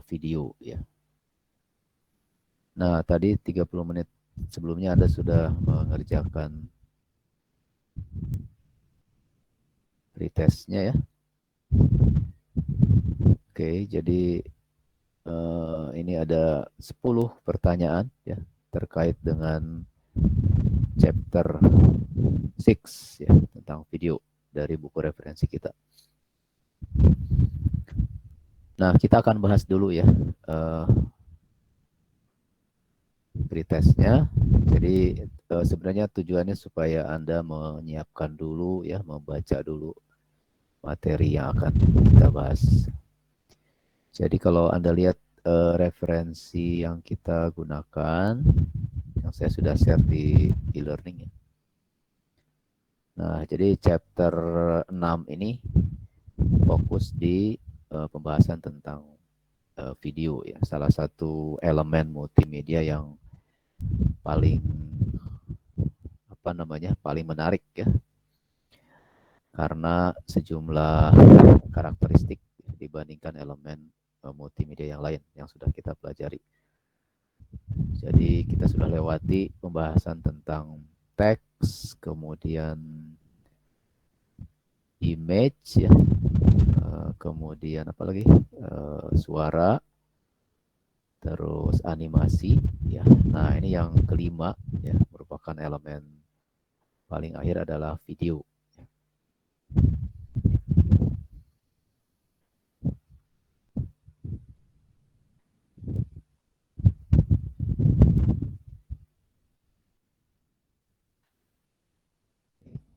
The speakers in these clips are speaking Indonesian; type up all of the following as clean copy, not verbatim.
video ya. Nah, tadi 30 menit sebelumnya Anda sudah mengerjakan pretestnya ya. Oke, jadi ini ada 10 pertanyaan ya terkait dengan chapter 6 ya tentang video dari buku referensi kita. Nah, kita akan bahas dulu ya pretestnya. Jadi sebenarnya tujuannya supaya Anda menyiapkan dulu ya, membaca dulu materi yang akan kita bahas. Jadi kalau Anda lihat referensi yang kita gunakan, yang saya sudah share di e-learning ya. Nah, jadi chapter 6 ini fokus di pembahasan tentang video ya. Salah satu elemen multimedia yang paling paling menarik ya. Karena sejumlah karakteristik dibandingkan elemen multimedia yang lain yang sudah kita pelajari. Jadi kita sudah lewati pembahasan tentang teks, kemudian image ya, kemudian apa lagi, suara, terus animasi ya. Nah, ini yang kelima ya, merupakan elemen paling akhir adalah video.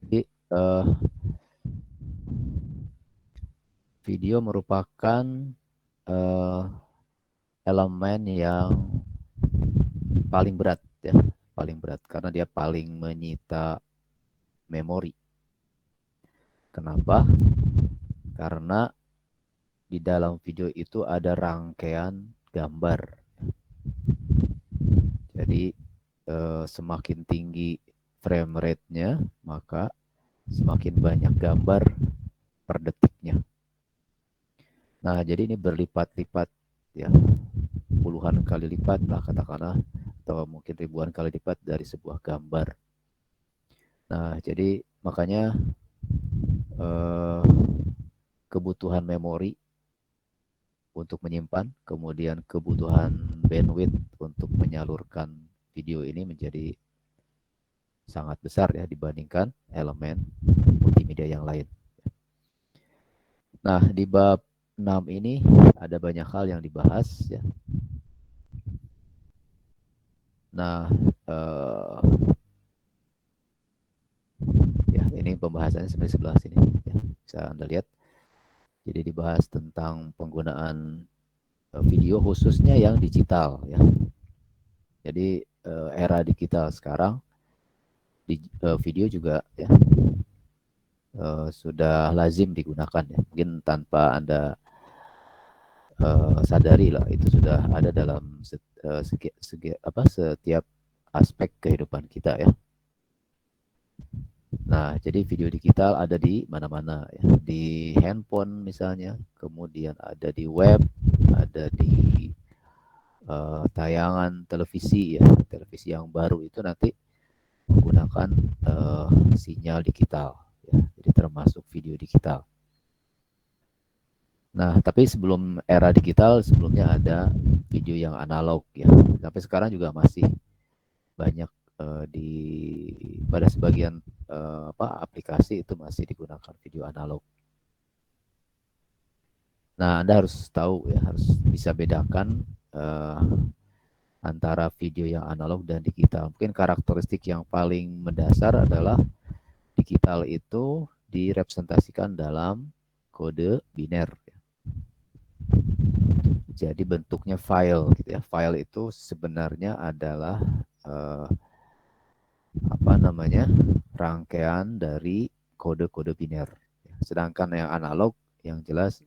Jadi video merupakan elemen yang paling berat ya, paling berat karena dia paling menyita memori. Kenapa? Karena di dalam video itu ada rangkaian gambar. Jadi semakin tinggi frame rate-nya, maka semakin banyak gambar per detiknya. Nah, jadi ini berlipat-lipat ya, puluhan kali lipat lah katakanlah, atau mungkin ribuan kali lipat dari sebuah gambar. Nah, jadi makanya kebutuhan memori untuk menyimpan, kemudian kebutuhan bandwidth untuk menyalurkan video ini menjadi sangat besar ya dibandingkan elemen multimedia yang lain. Nah, di bab 6 ini ada banyak hal yang dibahas ya. Nah, ya ini pembahasannya sebenarnya sebelah sini ya. Bisa Anda lihat. Jadi dibahas tentang penggunaan video khususnya yang digital ya. Jadi era digital sekarang di video juga ya sudah lazim digunakan ya. Mungkin tanpa Anda sadari lah, itu sudah ada dalam setiap aspek kehidupan kita ya. Nah, jadi video digital ada di mana-mana ya. Di handphone misalnya, kemudian ada di web, ada di tayangan televisi ya. Televisi yang baru itu nanti menggunakan sinyal digital ya. Jadi termasuk video digital. Nah, tapi sebelum era digital, sebelumnya ada video yang analog ya. Sampai sekarang juga masih banyak pada sebagian aplikasi itu masih digunakan video analog. Nah, Anda harus tahu ya, harus bisa bedakan antara video yang analog dan digital. Mungkin karakteristik yang paling mendasar adalah digital itu direpresentasikan dalam kode biner. Jadi bentuknya file gitu ya. File itu sebenarnya adalah rangkaian dari kode-kode biner. Sedangkan yang analog yang jelas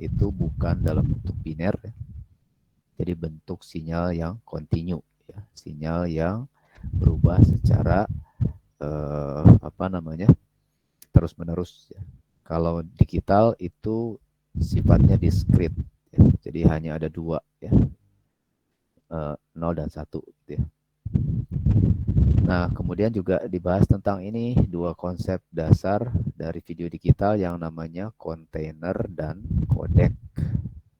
itu bukan dalam bentuk biner ya. Jadi bentuk sinyal yang kontinu ya. Sinyal yang berubah secara terus-menerus ya. Kalau digital itu sifatnya diskrit ya. Jadi hanya ada dua ya, 0 dan 1 gitu ya. Nah, kemudian juga dibahas tentang ini dua konsep dasar dari video digital yang namanya kontainer dan codec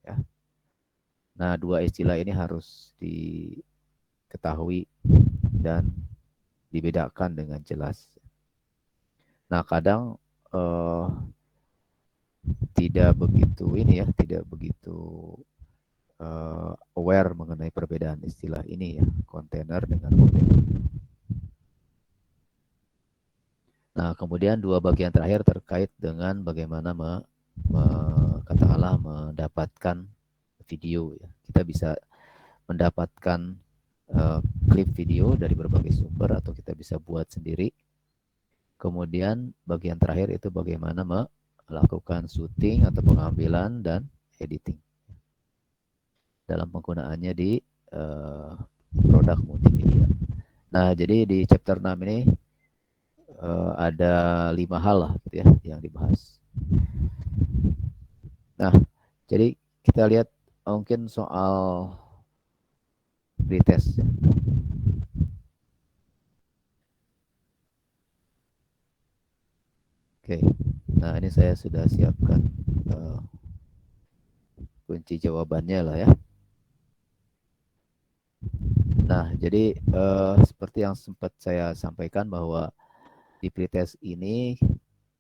ya. Nah, dua istilah ini harus diketahui dan dibedakan dengan jelas. Nah, kadang tidak begitu ini ya, tidak begitu aware mengenai perbedaan istilah ini ya, kontainer dengan codec. Nah, kemudian dua bagian terakhir terkait dengan bagaimana katakanlah mendapatkan video ya. Kita bisa mendapatkan klip video dari berbagai sumber atau kita bisa buat sendiri. Kemudian bagian terakhir itu bagaimana melakukan syuting atau pengambilan dan editing dalam penggunaannya di produk multimedia. Nah, jadi di chapter 6 ini ada 5 hal lah gitu ya yang dibahas. Nah, jadi kita lihat mungkin soal pretest. Oke, nah ini saya sudah siapkan kunci jawabannya lah ya. Nah, jadi seperti yang sempat saya sampaikan bahwa di pretest ini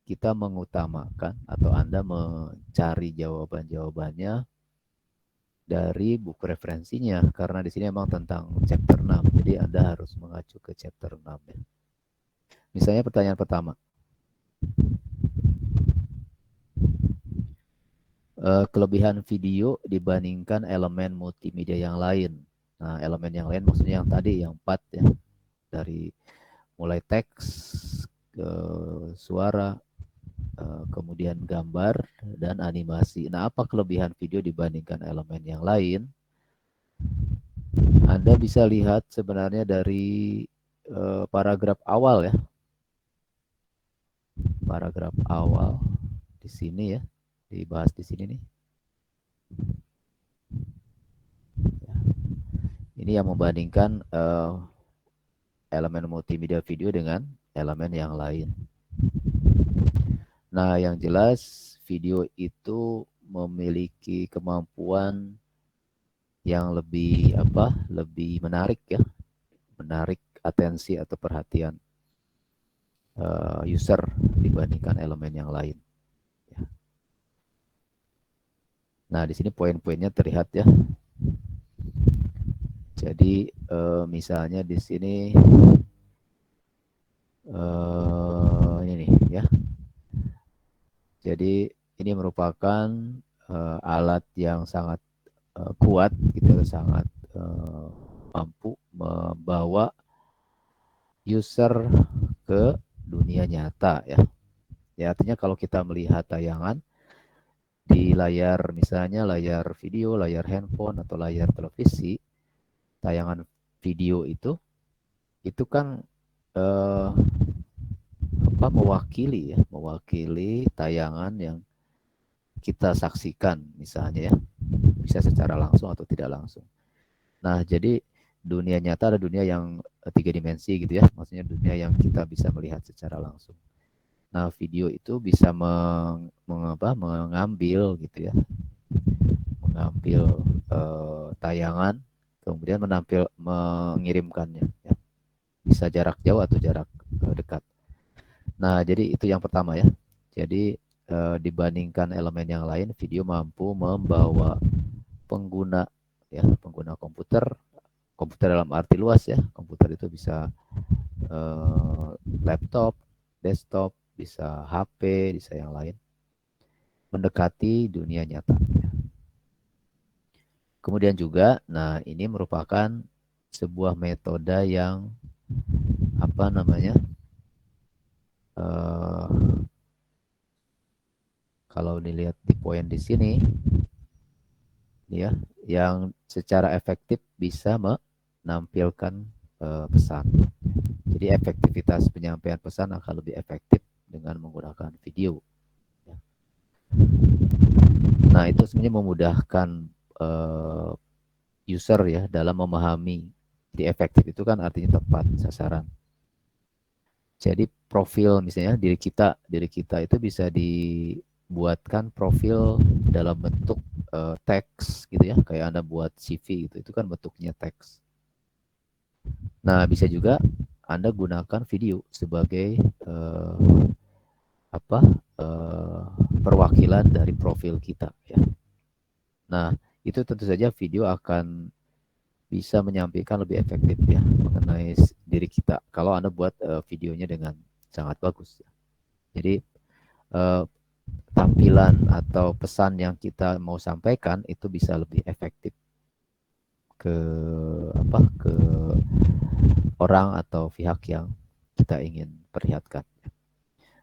kita mengutamakan atau Anda mencari jawaban-jawabannya dari buku referensinya karena di sini memang tentang chapter 6. Jadi Anda harus mengacu ke chapter 6 ya. Misalnya pertanyaan pertama. Kelebihan video dibandingkan elemen multimedia yang lain. Nah, elemen yang lain maksudnya yang tadi yang 4 ya. Dari mulai teks, ke suara, kemudian gambar dan animasi. Nah, apa kelebihan video dibandingkan elemen yang lain? Anda bisa lihat sebenarnya dari paragraf awal ya. Paragraf awal di sini ya, dibahas di sini nih. Ini yang membandingkan elemen multimedia video dengan elemen yang lain. Nah, yang jelas video itu memiliki kemampuan yang lebih lebih menarik ya, menarik atensi atau perhatian user dibandingkan elemen yang lain. Ya. Nah, di sini poin-poinnya terlihat ya. Jadi misalnya di sini ini nih ya. Jadi ini merupakan alat yang sangat kuat gitu, sangat mampu membawa user ke dunia nyata ya. Ya artinya kalau kita melihat tayangan di layar misalnya layar video, layar handphone atau layar televisi, tayangan video itu kan mewakili tayangan yang kita saksikan misalnya ya, bisa secara langsung atau tidak langsung. Nah, jadi dunia nyata ada dunia yang 3 dimensi gitu ya, maksudnya dunia yang kita bisa melihat secara langsung. Nah, video itu bisa mengambil gitu ya, mengambil tayangan, kemudian mengirimkannya ya. Bisa jarak jauh atau jarak dekat. Nah, jadi itu yang pertama ya. Jadi dibandingkan elemen yang lain, video mampu membawa pengguna ya, pengguna komputer dalam arti luas ya. Komputer itu bisa laptop, desktop, bisa HP, bisa yang lain. Mendekati dunia nyata. Kemudian juga, nah ini merupakan sebuah metode yang kalau dilihat di poin di sini ya, yang secara efektif bisa menampilkan pesan. Jadi efektivitas penyampaian pesan akan lebih efektif dengan menggunakan video. Nah, itu sebenarnya memudahkan user ya dalam memahami. Jadi efektif itu kan artinya tepat sasaran. Jadi profil misalnya diri kita itu bisa dibuatkan profil dalam bentuk teks gitu ya, kayak Anda buat CV gitu, itu kan bentuknya teks. Nah, bisa juga Anda gunakan video sebagai apa perwakilan dari profil kita ya. Nah, itu tentu saja video akan bisa menyampaikan lebih efektif ya mengenai diri kita kalau Anda buat videonya dengan sangat bagus ya. Jadi tampilan atau pesan yang kita mau sampaikan itu bisa lebih efektif ke ke orang atau pihak yang kita ingin perlihatkan.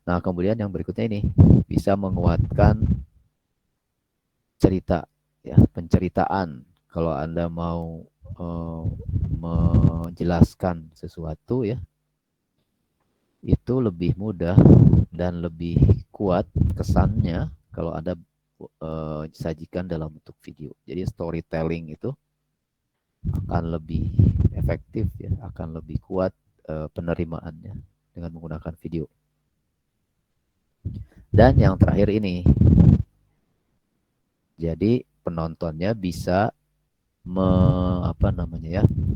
Nah, kemudian yang berikutnya ini bisa menguatkan cerita ya, penceritaan. Kalau Anda mau menjelaskan sesuatu ya, itu lebih mudah dan lebih kuat kesannya kalau Anda sajikan dalam bentuk video. Jadi storytelling itu akan lebih efektif ya, akan lebih kuat penerimaannya dengan menggunakan video. Dan yang terakhir ini, jadi penontonnya bisa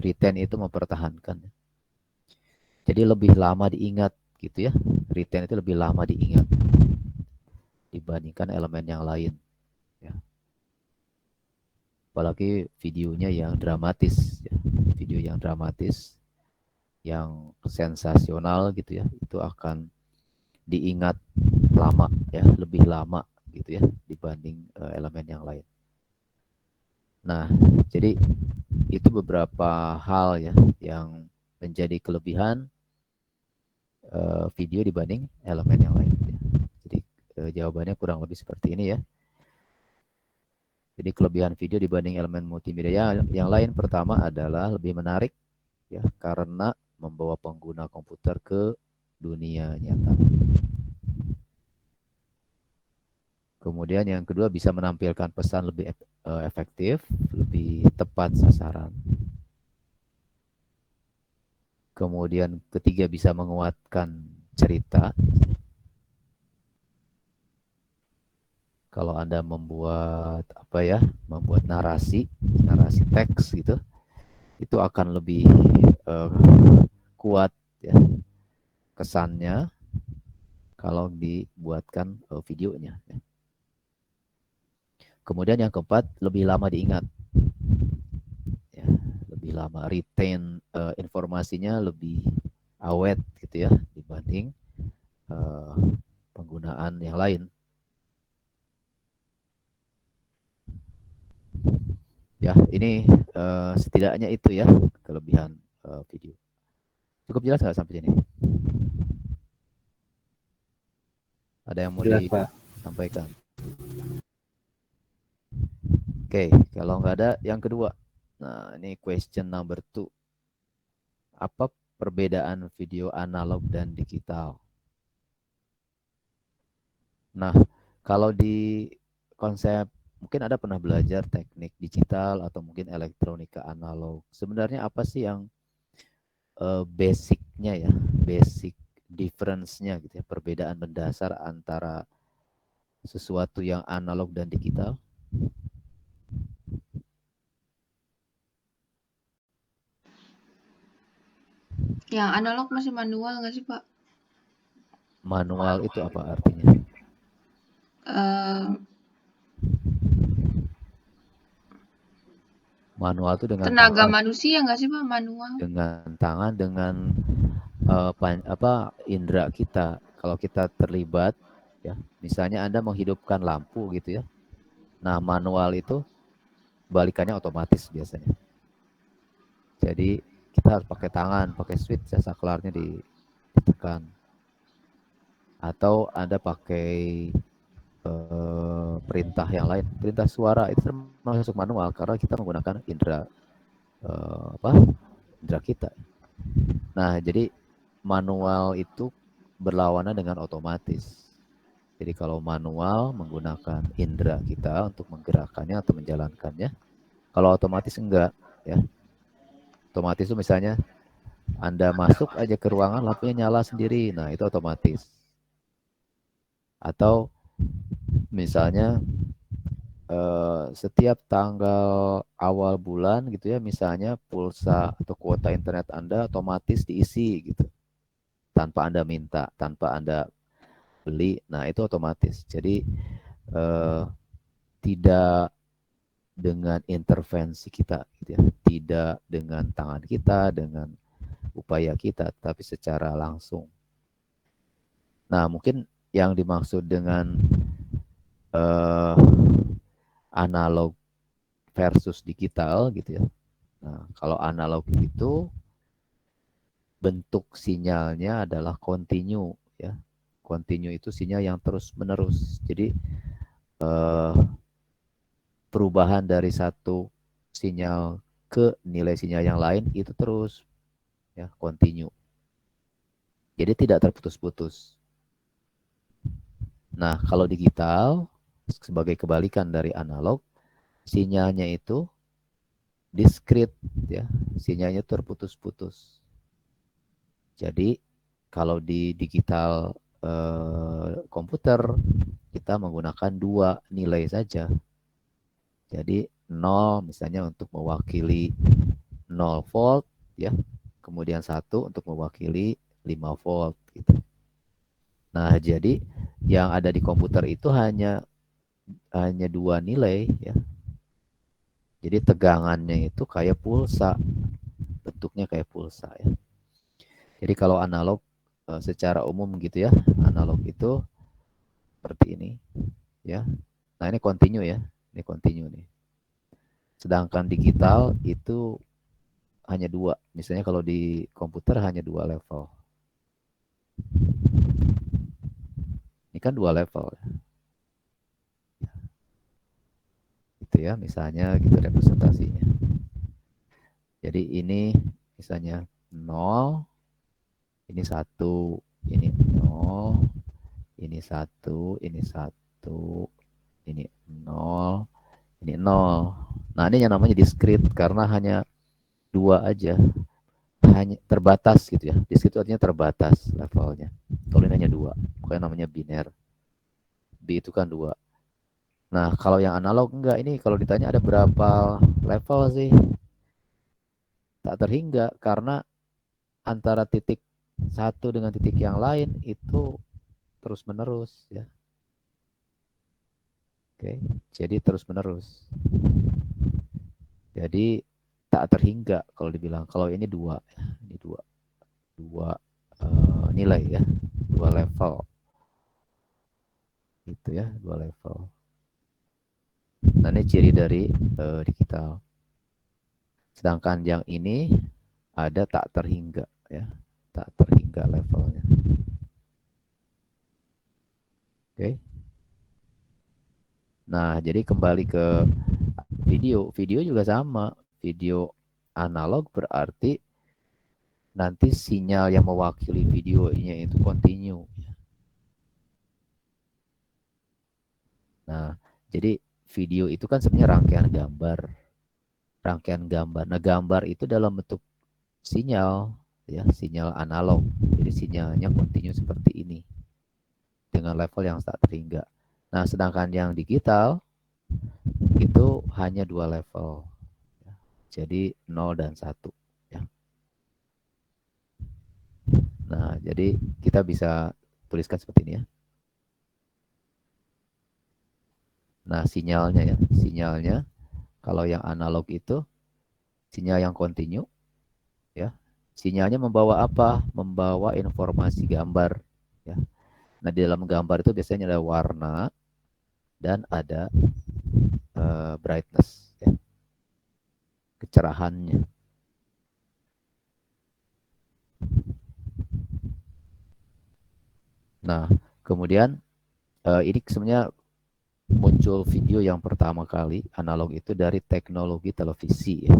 retain itu mempertahankan. Jadi lebih lama diingat gitu ya. Retain itu lebih lama diingat dibandingkan elemen yang lain. Ya. Apalagi videonya yang dramatis, ya. Video yang dramatis, yang sensasional gitu ya, itu akan diingat lama ya, lebih lama gitu ya dibanding elemen yang lain. Nah, jadi itu beberapa hal ya yang menjadi kelebihan video dibanding elemen yang lain. Jadi jawabannya kurang lebih seperti ini ya. Jadi kelebihan video dibanding elemen multimedia yang lain pertama adalah lebih menarik ya karena membawa pengguna komputer ke dunia nyata. Kemudian yang kedua bisa menampilkan pesan lebih efektif, lebih tepat sasaran. Kemudian ketiga bisa menguatkan cerita. Kalau Anda membuat membuat narasi teks gitu, itu akan lebih kuat ya kesannya kalau dibuatkan videonya. Kemudian yang keempat, lebih lama diingat. Ya, lebih lama retain informasinya lebih awet gitu ya dibanding penggunaan yang lain. Ya, ini setidaknya itu ya kelebihan video. Cukup jelas nggak sampai sini? Ada yang mau disampaikan? Oke, kalau nggak ada, yang kedua. Nah, ini question number 2. Apa perbedaan video analog dan digital? Nah, kalau di konsep, mungkin Anda pernah belajar teknik digital atau mungkin elektronika analog. Sebenarnya apa sih yang basicnya ya, basic difference-nya gitu ya, perbedaan mendasar antara sesuatu yang analog dan digital? Yang analog masih manual nggak sih, Pak? Manual itu apa artinya? Manual itu dengan Tenaga tangan, manusia nggak sih, Pak, manual? dengan tangan, dengan indera kita. Kalau kita terlibat, ya, misalnya Anda menghidupkan lampu gitu ya. Nah, manual itu balikannya otomatis biasanya. Jadi kita harus pakai tangan, pakai switch ya, saklarnya ditekan. Atau Anda pakai perintah yang lain, perintah suara itu termasuk manual karena kita menggunakan indera indera kita. Nah, jadi manual itu berlawanan dengan otomatis. Jadi kalau manual menggunakan indera kita untuk menggerakkannya atau menjalankannya. Kalau otomatis enggak, ya. Otomatis itu misalnya Anda masuk aja ke ruangan, lampunya nyala sendiri. Nah, itu otomatis. Atau misalnya setiap tanggal awal bulan gitu ya, misalnya pulsa atau kuota internet Anda otomatis diisi gitu. Tanpa Anda minta, tanpa Anda beli. Nah, itu otomatis. Jadi tidak dengan intervensi kita gitu ya. Tidak dengan tangan kita, dengan upaya kita, tapi secara langsung. Nah, mungkin yang dimaksud dengan analog versus digital gitu ya. Nah, kalau analog itu bentuk sinyalnya adalah continue ya. Continue itu sinyal yang terus menerus. Jadi perubahan dari satu sinyal ke nilai sinyal yang lain itu terus ya, continue. Jadi tidak terputus-putus. Nah, kalau digital sebagai kebalikan dari analog, sinyalnya itu discrete ya, sinyalnya terputus-putus. Jadi kalau di digital komputer kita menggunakan dua nilai saja. Jadi 0 misalnya untuk mewakili 0 volt ya. Kemudian 1 untuk mewakili 5 volt gitu. Nah, jadi yang ada di komputer itu hanya dua nilai ya. Jadi tegangannya itu kayak pulsa, bentuknya kayak pulsa ya. Jadi kalau analog secara umum gitu ya, analog itu seperti ini ya. Nah, ini continue ya. Ini continue nih. Sedangkan digital itu hanya dua. Misalnya kalau di komputer hanya dua level. Ini kan dua level. Gitu ya, misalnya gitu representasinya. Jadi ini misalnya 0, ini 1, ini 0, ini 1, ini 1, ini 0, ini 0. Nah, ini yang namanya discrete karena hanya dua aja. Hanya terbatas gitu ya. Discrete artinya terbatas levelnya. Kalau ini hanya dua, makanya namanya biner. B itu kan dua. Nah, kalau yang analog enggak, ini kalau ditanya ada berapa level sih? Tak terhingga karena antara titik satu dengan titik yang lain itu terus menerus ya. Oke, jadi terus menerus. Jadi tak terhingga kalau dibilang. Kalau ini dua, ini dua nilai ya, dua level. Gitu ya, dua level. Nah, ini ciri dari digital. Sedangkan yang ini ada tak terhingga ya, tak terhingga levelnya. Oke. Nah, jadi kembali ke video. Video juga sama. Video analog berarti nanti sinyal yang mewakili videonya itu continue. Nah, jadi video itu kan sebenarnya rangkaian gambar. Rangkaian gambar. Nah, gambar itu dalam bentuk sinyal, ya, sinyal analog. Jadi sinyalnya continue seperti ini. Dengan level yang tak terhingga. Nah, sedangkan yang digital itu hanya dua level. Jadi 0 dan 1. Ya. Nah, jadi kita bisa tuliskan seperti ini ya. Nah, sinyalnya ya. Sinyalnya kalau yang analog itu sinyal yang continue ya. Sinyalnya membawa apa? Membawa informasi gambar ya. Nah, di dalam gambar itu biasanya ada warna dan ada brightness ya. Kecerahannya. Nah, kemudian ini sebenarnya muncul video yang pertama kali analog itu dari teknologi televisi ya.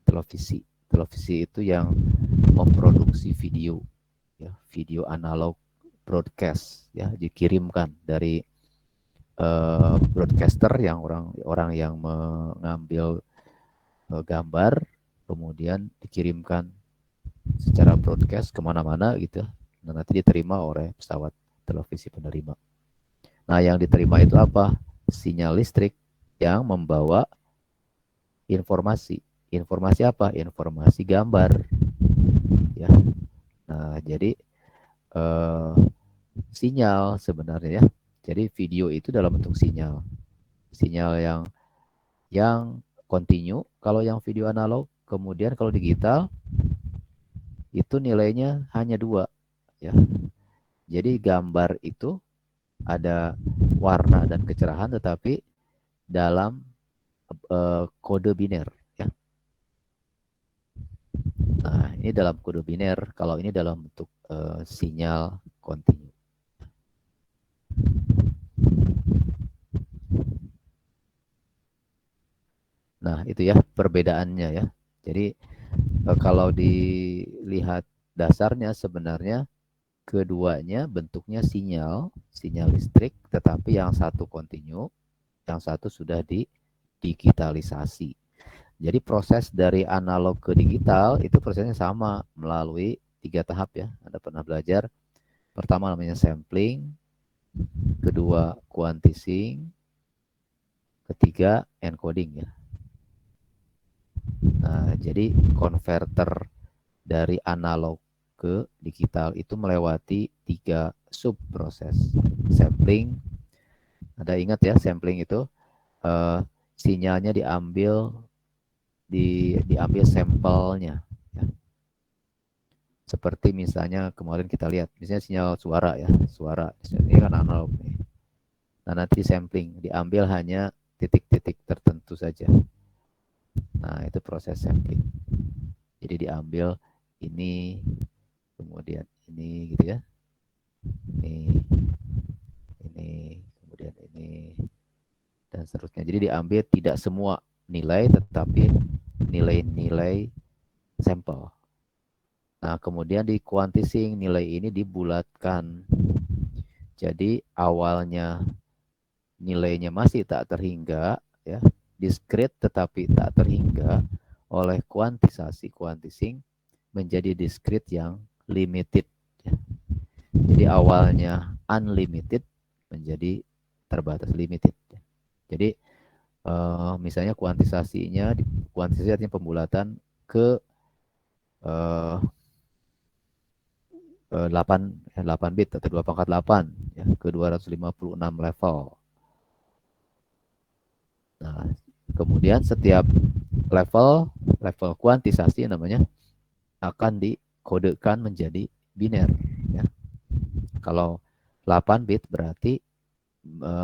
Televisi itu yang memproduksi video ya, video analog broadcast, ya, dikirimkan dari broadcaster yang orang yang mengambil gambar, kemudian dikirimkan secara broadcast kemana-mana gitu, dan nanti diterima oleh pesawat televisi penerima. Nah, yang diterima itu apa? Sinyal listrik yang membawa informasi. Informasi apa? Informasi gambar. Ya. Nah, jadi sinyal sebenarnya ya. Jadi video itu dalam bentuk sinyal. Sinyal yang kontinu kalau yang video analog. Kemudian kalau digital itu nilainya hanya 2 ya. Jadi gambar itu ada warna dan kecerahan tetapi dalam kode biner ya. Nah, ini dalam kode biner, kalau ini dalam bentuk sinyal kontinu. Nah, itu ya perbedaannya ya. Jadi kalau dilihat dasarnya sebenarnya keduanya bentuknya sinyal listrik, tetapi yang satu kontinu, yang satu sudah digitalisasi. Jadi proses dari analog ke digital itu prosesnya sama melalui 3 tahap ya. Anda pernah belajar. Pertama namanya sampling, kedua quantizing, ketiga encoding ya. Nah, jadi converter dari analog ke digital itu melewati 3 sub proses. Sampling, Anda ingat ya, sampling itu sinyalnya diambil sampelnya ya. Seperti misalnya kemarin kita lihat, misalnya sinyal suara ya, suara ini kan analog nih. Nah, nanti sampling diambil hanya titik-titik tertentu saja. Nah, itu proses sampling. Jadi diambil ini, kemudian ini gitu ya. Ini, kemudian ini, dan seterusnya. Jadi diambil tidak semua nilai, tetapi nilai-nilai sampel. Nah, kemudian di quantizing nilai ini dibulatkan. Jadi awalnya nilainya masih tak terhingga, ya, discrete tetapi tak terhingga, oleh quantizing menjadi discrete yang limited. Ya. Jadi awalnya unlimited menjadi terbatas, limited. Ya. Jadi misalnya kuantisasi artinya pembulatan ke 8 bit atau 2 pangkat 8 ya, ke 256 level. Nah, kemudian setiap level kuantisasi namanya akan dikodekan menjadi biner ya. Kalau 8 bit berarti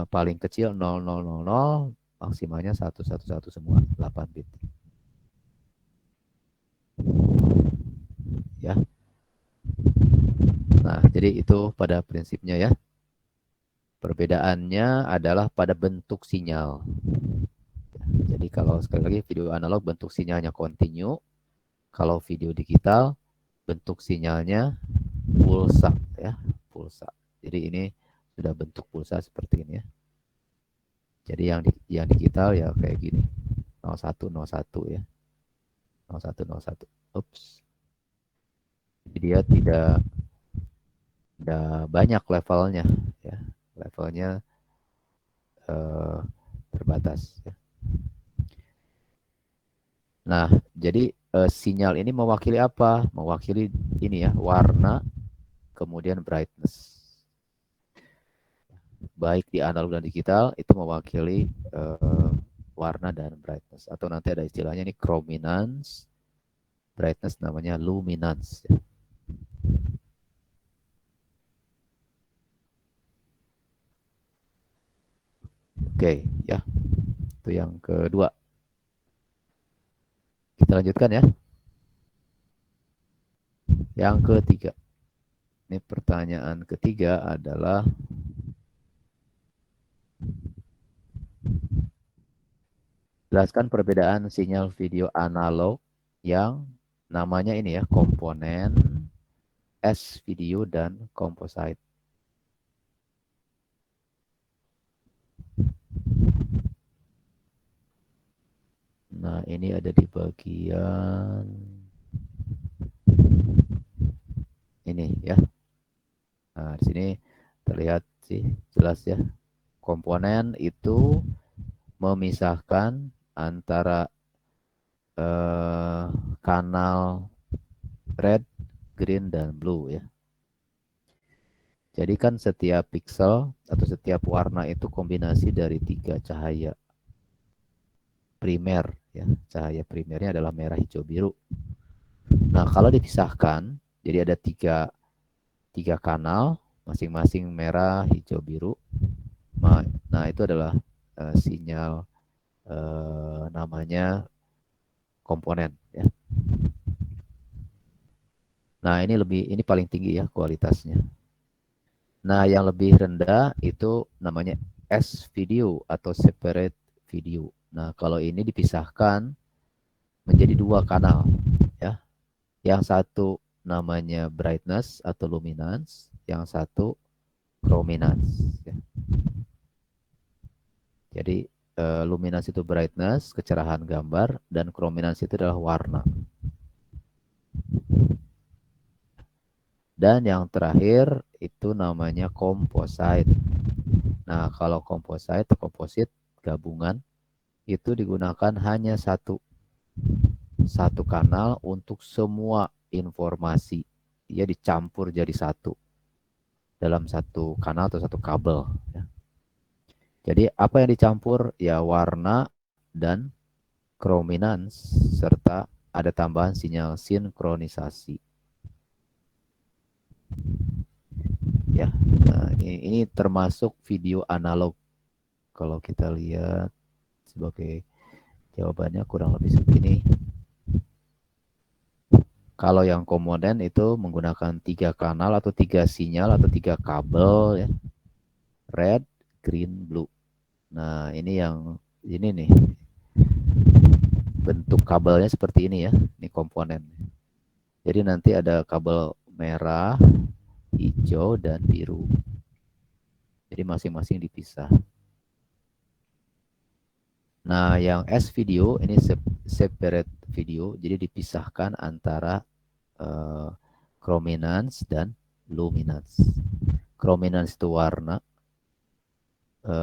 paling kecil 0000, maksimalnya 111 semua 8 bit. Ya. Nah, jadi itu pada prinsipnya ya. Perbedaannya adalah pada bentuk sinyal. Jadi kalau sekali lagi video analog bentuk sinyalnya kontinu, kalau video digital bentuk sinyalnya pulsa ya, pulsa. Jadi ini sudah bentuk pulsa seperti ini ya. Jadi yang digital ya kayak gini. 0101 ya. 0101. Ups. Jadi dia tidak banyak levelnya ya. Levelnya terbatas ya. Nah, jadi sinyal ini mewakili apa? Mewakili ini ya, warna, kemudian brightness. Baik di analog dan digital itu mewakili warna dan brightness. Atau nanti ada istilahnya ini chrominance, brightness namanya luminance. Ya. Oke, ya. Itu yang kedua. Kita lanjutkan ya. Yang ketiga. Ini pertanyaan ketiga adalah jelaskan perbedaan sinyal video analog yang namanya ini ya, komponen, S video, dan composite. Nah, ini ada di bagian ini ya. Nah, di sini terlihat sih jelas ya. Komponen itu memisahkan antara kanal red, green, dan blue ya. Jadi kan setiap pixel atau setiap warna itu kombinasi dari 3 cahaya primer ya. Cahaya primernya adalah merah, hijau, biru. Nah, kalau dipisahkan, jadi ada tiga kanal, masing-masing merah, hijau, biru. Nah, itu adalah sinyal namanya komponen ya. Nah, ini paling tinggi ya kualitasnya. Nah, yang lebih rendah itu namanya S-video atau separate video. Nah, kalau ini dipisahkan menjadi 2 kanal ya. Yang satu namanya brightness atau luminance, yang satu chrominance ya. Jadi luminance itu brightness, kecerahan gambar, dan chrominance itu adalah warna. Dan yang terakhir itu namanya composite. Nah, kalau komposit gabungan itu digunakan hanya satu kanal untuk semua informasi. Dia dicampur jadi satu dalam satu kanal atau satu kabel. Ya. Jadi apa yang dicampur ya warna dan chrominance serta ada tambahan sinyal sinkronisasi. Ya, nah, ini termasuk video analog. Kalau kita lihat sebagai jawabannya kurang lebih seperti ini. Kalau yang komponen itu menggunakan 3 kanal atau 3 sinyal atau 3 kabel ya. Red, green, blue. Nah, ini nih. Bentuk kabelnya seperti ini ya. Ini komponen. Jadi nanti ada kabel merah, hijau, dan biru. Jadi masing-masing dipisah. Nah, yang S video ini separate video, jadi dipisahkan antara chrominance dan luminance. Chrominance itu warna,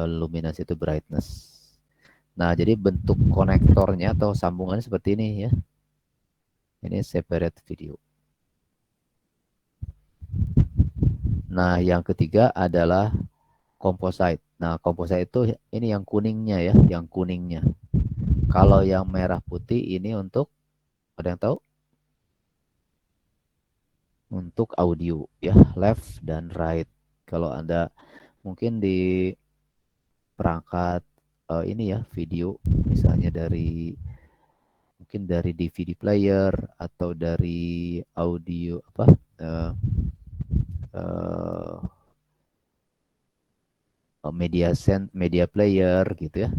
luminance itu brightness. Nah, jadi bentuk konektornya atau sambungannya seperti ini ya. Ini separate video. Nah, yang ketiga adalah composite. Nah, composite itu ini yang kuningnya ya, yang kuningnya. Kalau yang merah putih ini untuk, ada yang tahu? Untuk audio ya, left dan right. Kalau Anda mungkin di perangkat ini ya, video misalnya mungkin dari DVD player atau dari audio apa uh, uh, media player gitu ya.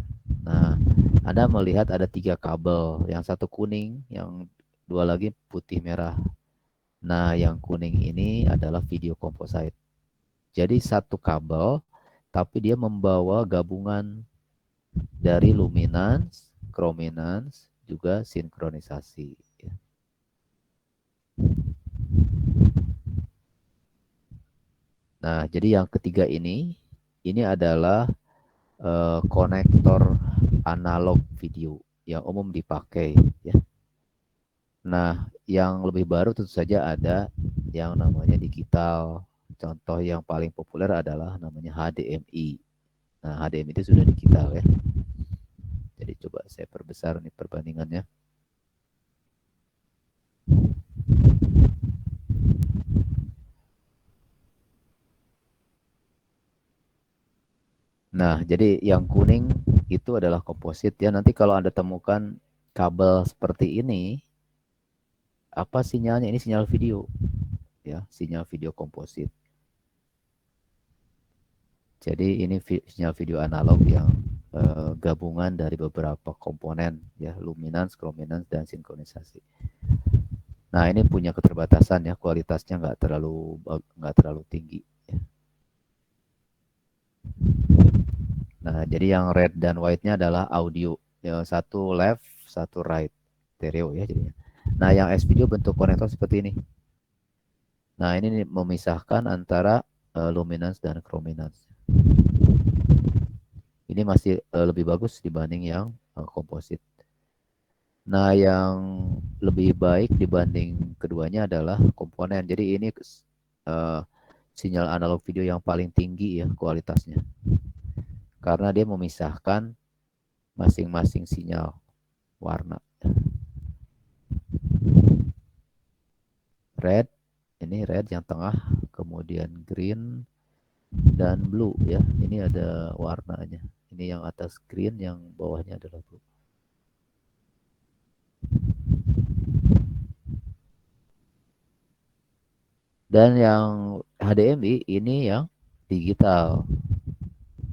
Nah, Anda melihat ada 3 kabel, yang satu kuning, yang 2 lagi putih merah. Nah, yang kuning ini adalah video composite. Jadi satu kabel, tapi dia membawa gabungan dari luminance, chrominance, juga sinkronisasi. Nah, jadi yang ketiga ini adalah konektor analog video yang umum dipakai. Ya. Nah, yang lebih baru tentu saja ada yang namanya digital. Contoh yang paling populer adalah namanya HDMI. Nah, HDMI itu sudah digital ya. Jadi coba saya perbesar nih perbandingannya. Nah, jadi yang kuning itu adalah komposit ya. Nanti kalau Anda temukan kabel seperti ini, apa sinyalnya? Ini sinyal video ya, sinyal video komposit. Jadi ini sinyal video analog yang gabungan dari beberapa komponen ya, luminance, chrominance, dan sinkronisasi. Nah, ini punya keterbatasan ya, kualitasnya nggak terlalu tinggi. Ya. Nah, jadi yang red dan white-nya adalah audio. Ya, satu left, satu write stereo ya jadinya. Nah, yang S video bentuk konektor seperti ini. Nah, ini memisahkan antara luminance dan chrominance. Ini masih lebih bagus dibanding yang komposit. Nah, yang lebih baik dibanding keduanya adalah komponen. Jadi ini sinyal analog video yang paling tinggi ya kualitasnya. Karena dia memisahkan masing-masing sinyal warna. Red, ini red yang tengah, kemudian green dan blue ya. Ini ada warnanya. Ini yang atas green, yang bawahnya adalah blue. Dan yang HDMI ini yang digital.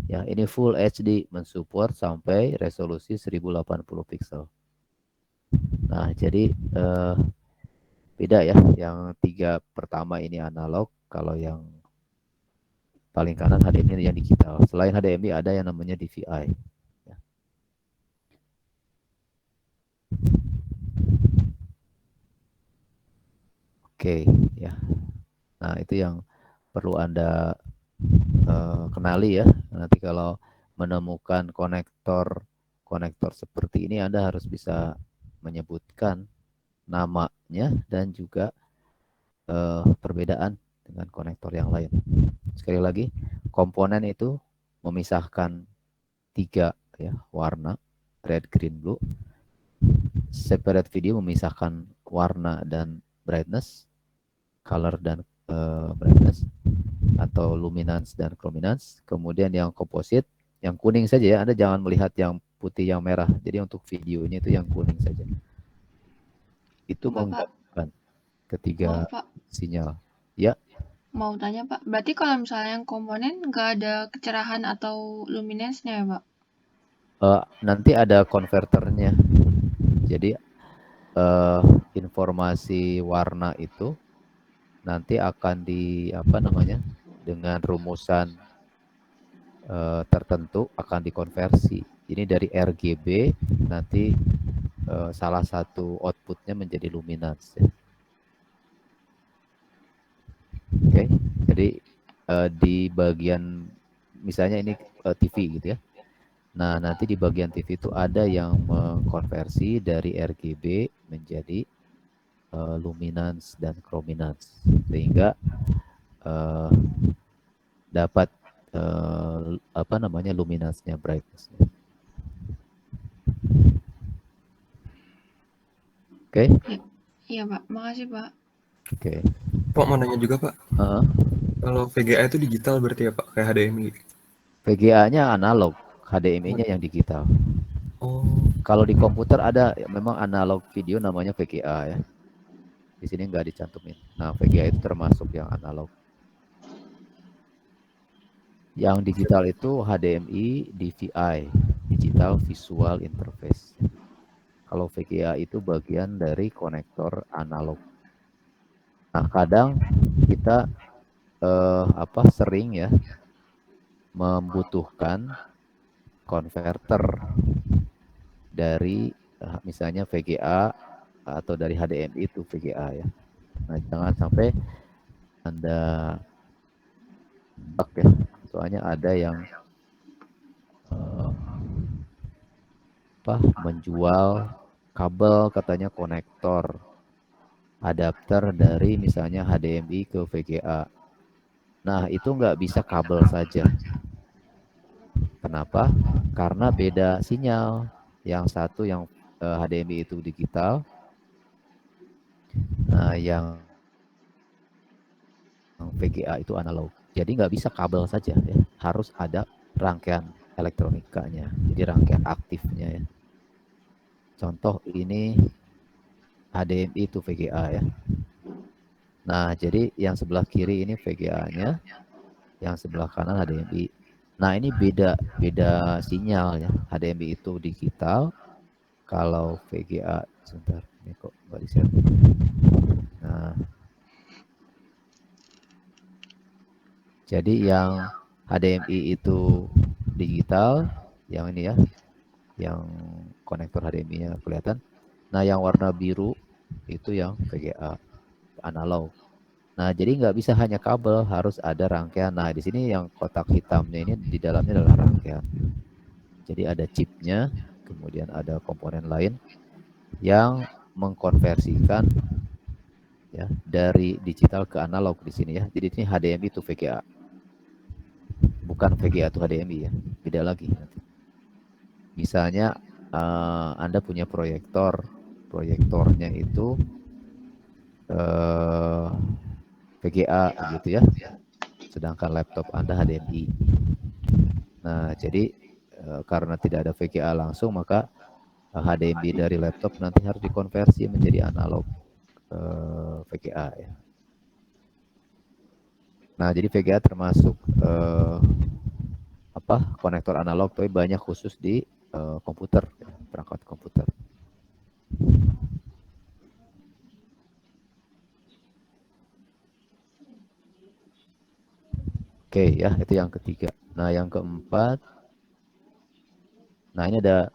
Ya, ini full HD mensupport sampai resolusi 1080 pixel. Nah, jadi beda ya. Yang 3 pertama ini analog, kalau yang paling kanan HDMI yang digital. Selain HDMI ada yang namanya DVI. Ya. Oke, ya. Nah, itu yang perlu Anda kenali ya. Nanti kalau menemukan konektor seperti ini, Anda harus bisa menyebutkan namanya dan juga perbedaan dengan konektor yang lain. Sekali lagi, komponen itu memisahkan 3 ya, warna red, green, blue. Separate video memisahkan warna dan brightness, color dan brightness, atau luminance dan chrominance. Kemudian yang komposit, yang kuning saja ya, Anda jangan melihat yang putih, yang merah. Jadi untuk videonya itu yang kuning saja. Itu menggabungkan ketiga sinyal. Ya. Mau tanya Pak, berarti kalau misalnya yang komponen nggak ada kecerahan atau luminance-nya ya Pak? Nanti ada konverternya. Jadi informasi warna itu nanti akan dengan rumusan tertentu akan dikonversi. Ini dari RGB nanti salah satu outputnya menjadi luminance. Ya. Oke, jadi di bagian misalnya ini TV gitu ya. Nah, nanti di bagian TV itu ada yang mengkonversi dari RGB menjadi luminance dan chrominance, sehingga dapat luminance-nya, brightness-nya. Oke? Iya Pak, makasih Pak. Oke. Pak mau nanya juga Pak. Kalau VGA itu digital berarti ya Pak, kayak HDMI? VGA-nya analog, HDMI-nya yang digital. Oh. Kalau di komputer ada memang analog video namanya VGA ya. Di sini nggak dicantumin. Nah, VGA itu termasuk yang analog. Yang digital itu HDMI, DVI, Digital Visual Interface. Kalau VGA itu bagian dari konektor analog. Nah, kadang kita sering ya membutuhkan konverter dari misalnya VGA atau dari HDMI itu VGA ya. Nah, jangan sampai Anda ya, soalnya ada yang menjual kabel katanya konektor adapter dari misalnya HDMI ke VGA. Nah, itu nggak bisa kabel saja. Kenapa? Karena beda sinyal. Yang satu yang HDMI itu digital, nah yang VGA itu analog. Jadi nggak bisa kabel saja ya, harus ada rangkaian elektronikanya, jadi rangkaian aktifnya ya. Contoh ini HDMI itu VGA ya. Nah, jadi yang sebelah kiri ini VGA-nya, yang sebelah kanan HDMI. Nah, ini beda sinyal ya. HDMI itu digital, kalau VGA sebentar, ini kok nggak di-share. Nah, jadi yang HDMI itu digital, yang ini ya, yang konektor HDMI-nya kelihatan. Nah, yang warna biru itu yang VGA analog. Nah, jadi nggak bisa hanya kabel, harus ada rangkaian. Nah, di sini yang kotak hitamnya ini di dalamnya adalah rangkaian. Jadi ada chipnya, kemudian ada komponen lain yang mengkonversikan ya dari digital ke analog di sini ya. Jadi ini HDMI itu VGA. Bukan VGA itu HDMI ya, beda lagi nanti. Misalnya Anda punya proyektornya itu VGA gitu ya. Sedangkan laptop Anda HDMI. Nah, jadi karena tidak ada VGA langsung, maka HDMI dari laptop nanti harus dikonversi menjadi analog VGA ya. Nah, jadi VGA termasuk konektor analog, tapi banyak khusus di komputer, ya, perangkat komputer. Oke ya, itu yang ketiga. Nah, yang keempat, nah ini ada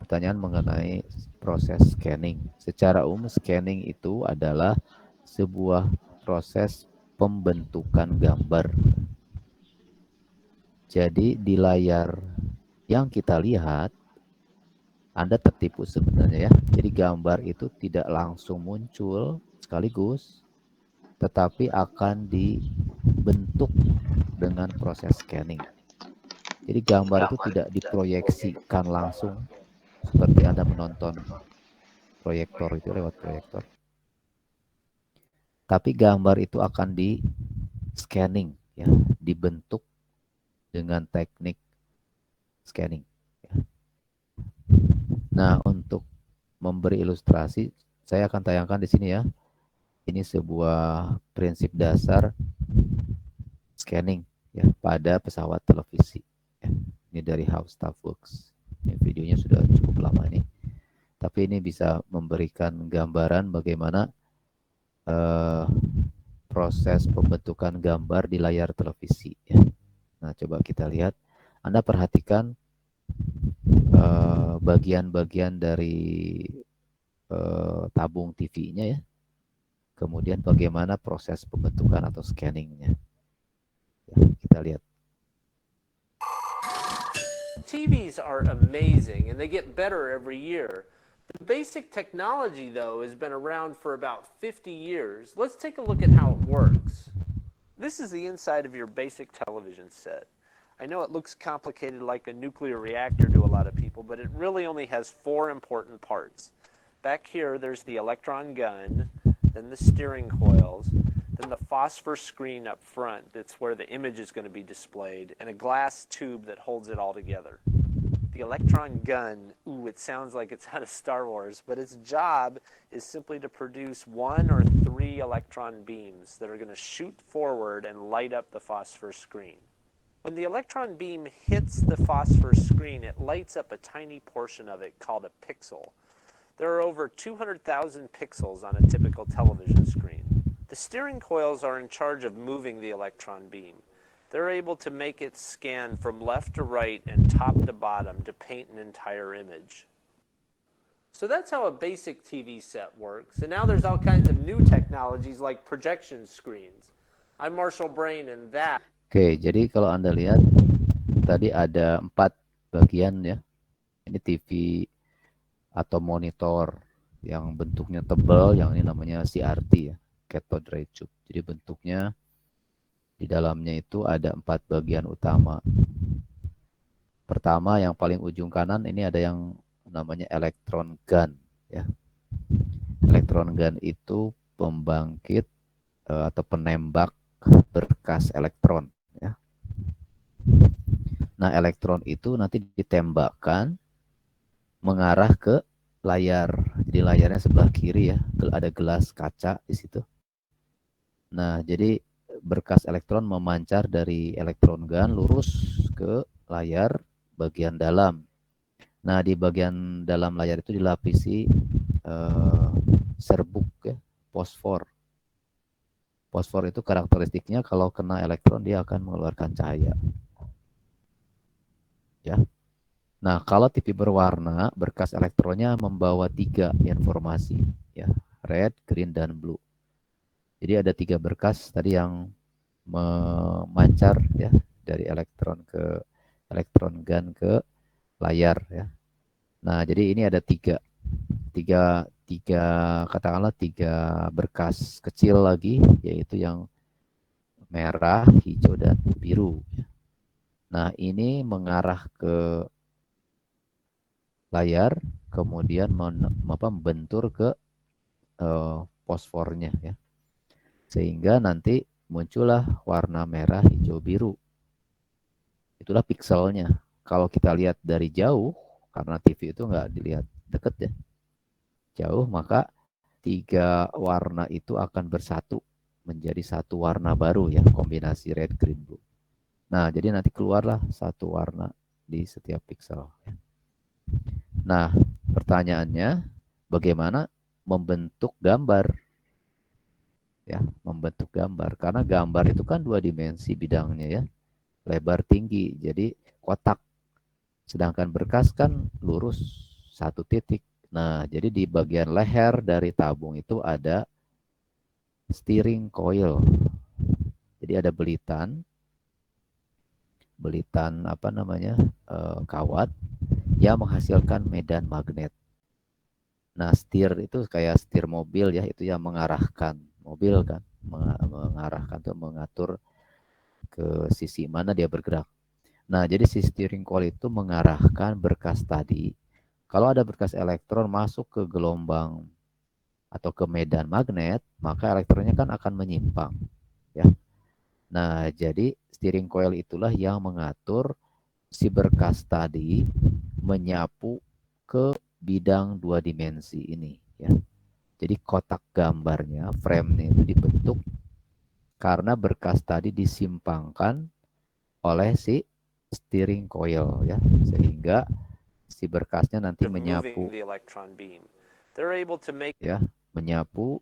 pertanyaan mengenai proses scanning. Secara umum scanning itu adalah sebuah proses pembentukan gambar. Jadi di layar yang kita lihat, Anda tertipu sebenarnya ya. Jadi gambar itu tidak langsung muncul sekaligus, tetapi akan dibentuk dengan proses scanning. Jadi gambar itu tidak diproyeksikan langsung seperti Anda menonton proyektor itu lewat proyektor. Tapi gambar itu akan di scanning ya, dibentuk dengan teknik scanning. Ya. Nah, untuk memberi ilustrasi, saya akan tayangkan di sini ya. Ini sebuah prinsip dasar scanning ya pada pesawat televisi. Ya. Ini dari How Stuff Works. Ini videonya sudah cukup lama ini. Tapi ini bisa memberikan gambaran bagaimana proses pembentukan gambar di layar televisi. Ya. Nah, coba kita lihat. Anda perhatikan bagian-bagian dari tabung TV-nya ya. Kemudian bagaimana proses pembentukan atau scanningnya. Ya, kita lihat. TVs are amazing and they get better every year. The basic technology, though, has been around for about 50 years. Let's take a look at how it works. This is the inside of your basic television set. I know it looks complicated like a nuclear reactor to a lot of people, but it really only has 4 important parts. Back here, there's the electron gun, then the steering coils, then the phosphor screen up front, that's where the image is going to be displayed, and a glass tube that holds it all together. The electron gun, ooh, it sounds like it's out of Star Wars, but its job is simply to produce 1 or 3 electron beams that are going to shoot forward and light up the phosphor screen. When the electron beam hits the phosphor screen, it lights up a tiny portion of it called a pixel. There are over 200,000 pixels on a typical television screen. The steering coils are in charge of moving the electron beam. They're able to make it scan from left to right and top to bottom to paint an entire image. So that's how a basic TV set works. And now there's all kinds of new technologies like projection screens. I'm Marshall Brain and that. Oke, jadi kalau Anda lihat tadi ada 4 bagian ya. Ini TV atau monitor yang bentuknya tebal, yang ini namanya CRT ya, cathode ray tube. Jadi bentuknya di dalamnya itu ada 4 bagian utama. Pertama yang paling ujung kanan ini ada yang namanya electron gun ya. Electron gun itu pembangkit atau penembak berkas elektron ya. Nah, elektron itu nanti ditembakkan mengarah ke layar. Jadi layarnya sebelah kiri ya, ada gelas kaca di situ. Nah, jadi berkas elektron memancar dari elektron gun lurus ke layar bagian dalam. Nah, di bagian dalam layar itu dilapisi serbuk ya, fosfor. Fosfor itu karakteristiknya kalau kena elektron dia akan mengeluarkan cahaya. Ya. Nah, kalau TV berwarna, berkas elektronnya membawa 3 informasi, ya, red, green, dan blue. Jadi ada 3 berkas tadi yang memancar, ya, dari elektron gun ke layar, ya. Nah, jadi ini ada tiga katakanlah 3 berkas kecil lagi, yaitu yang merah, hijau, dan biru. Nah, ini mengarah ke layar, kemudian membentur ke fosfornya, ya, sehingga nanti muncullah warna merah, hijau, biru. Itulah pikselnya. Kalau kita lihat dari jauh, karena TV itu nggak dilihat deket ya, jauh, maka 3 warna itu akan bersatu menjadi satu warna baru, ya, kombinasi red, green, blue. Nah, jadi nanti keluarlah satu warna di setiap piksel. Nah, pertanyaannya, bagaimana membentuk gambar? Ya, membentuk gambar. Karena gambar itu kan 2 dimensi bidangnya, ya, lebar, tinggi, jadi kotak. Sedangkan berkas kan lurus 1 titik. Nah, jadi di bagian leher dari tabung itu ada steering coil. Jadi ada belitan apa namanya, kawat yang menghasilkan medan magnet. Nah, setir itu kayak setir mobil, ya, itu yang mengarahkan mobil kan, mengarahkan atau mengatur ke sisi mana dia bergerak. Nah, jadi si steering coil itu mengarahkan berkas tadi. Kalau ada berkas elektron masuk ke gelombang atau ke medan magnet, maka elektronnya kan akan menyimpang, ya. Nah, jadi steering coil itulah yang mengatur si berkas tadi menyapu ke bidang 2 dimensi ini, ya. Jadi kotak gambarnya, frame-nya itu dibentuk karena berkas tadi disimpangkan oleh si steering coil, ya, sehingga si berkasnya nanti menyapu, ya, menyapu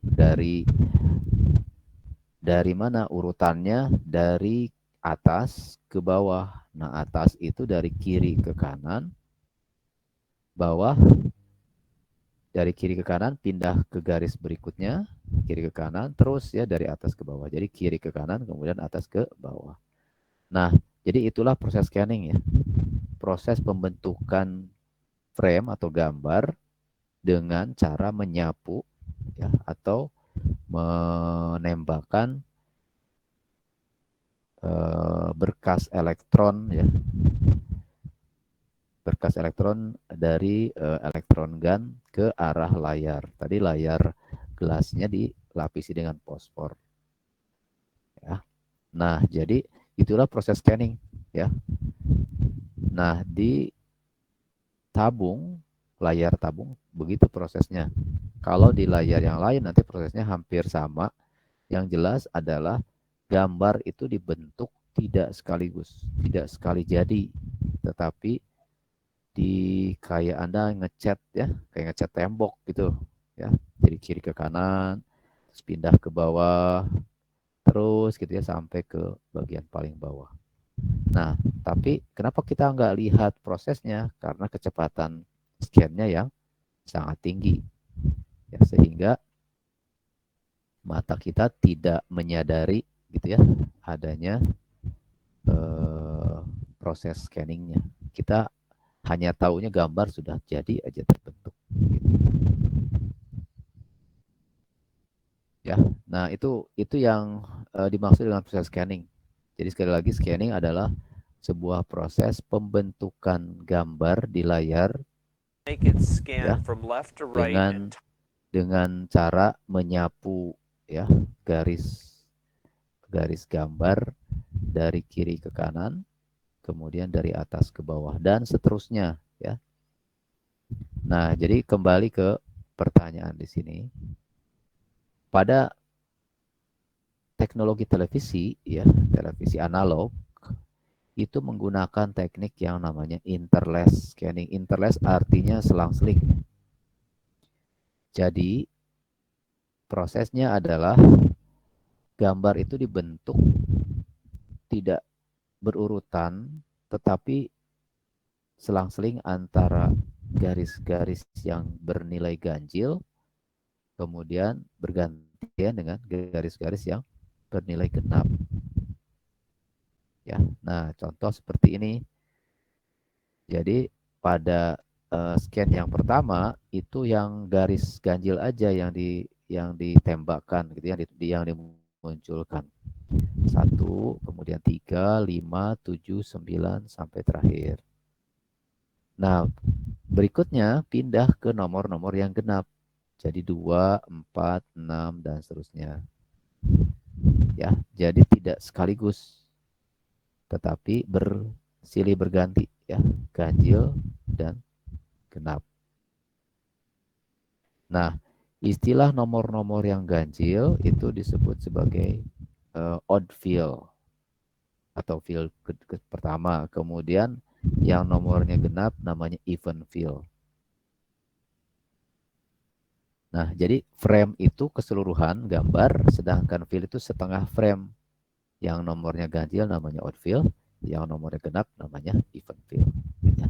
dari mana urutannya, dari atas ke bawah. Nah, atas itu dari kiri ke kanan, bawah dari kiri ke kanan pindah ke garis berikutnya, kiri ke kanan, terus, ya, dari atas ke bawah. Jadi kiri ke kanan, kemudian atas ke bawah. Nah, jadi itulah proses scanning, ya. Proses pembentukan frame atau gambar dengan cara menyapu, ya, atau menembakkan berkas elektron, ya, berkas elektron dari elektron gun ke arah layar. Tadi layar gelasnya dilapisi dengan fosfor, ya. Nah, jadi itulah proses scanning, ya. Nah, di tabung, layar tabung, begitu prosesnya. Kalau di layar yang lain nanti prosesnya hampir sama. Yang jelas adalah gambar itu dibentuk tidak sekaligus, tidak sekali jadi, tetapi kayak Anda ngecat, ya, kayak ngecat tembok gitu, ya. Dari kiri ke kanan, terus pindah ke bawah, terus gitu, ya, sampai ke bagian paling bawah. Nah, tapi kenapa kita nggak lihat prosesnya? Karena kecepatan scan-nya yang sangat tinggi, ya, sehingga mata kita tidak menyadari, gitu, ya, adanya proses scanningnya. Kita hanya taunya gambar sudah jadi aja terbentuk. Ya, nah itu yang dimaksud dengan proses scanning. Jadi sekali lagi, scanning adalah sebuah proses pembentukan gambar di layar, ya, dengan cara menyapu, ya, garis gambar dari kiri ke kanan, kemudian dari atas ke bawah, dan seterusnya, ya. Nah, jadi kembali ke pertanyaan di sini. Pada teknologi televisi, ya, televisi analog, itu menggunakan teknik yang namanya interlace scanning. Interlace artinya selang-seling. Jadi, prosesnya adalah gambar itu dibentuk tidak berurutan, tetapi selang-seling antara garis-garis yang bernilai ganjil, kemudian bergantian dengan garis-garis yang bernilai genap. Ya, nah contoh seperti ini. Jadi pada scan yang pertama itu yang garis ganjil aja yang ditembakkan gitu, yang dimunculkan. 1, kemudian 3, 5, 7, 9 sampai terakhir. Nah, berikutnya pindah ke nomor-nomor yang genap. Jadi 2, 4, 6 dan seterusnya. Ya, jadi tidak sekaligus, tetapi silih berganti ya, ganjil dan genap. Nah, istilah nomor-nomor yang ganjil itu disebut sebagai odd field atau field pertama. Kemudian yang nomornya genap namanya even field. Nah, jadi frame itu keseluruhan gambar, sedangkan field itu setengah frame. Yang nomornya ganjil namanya odd field, yang nomornya genap namanya even field. Ya.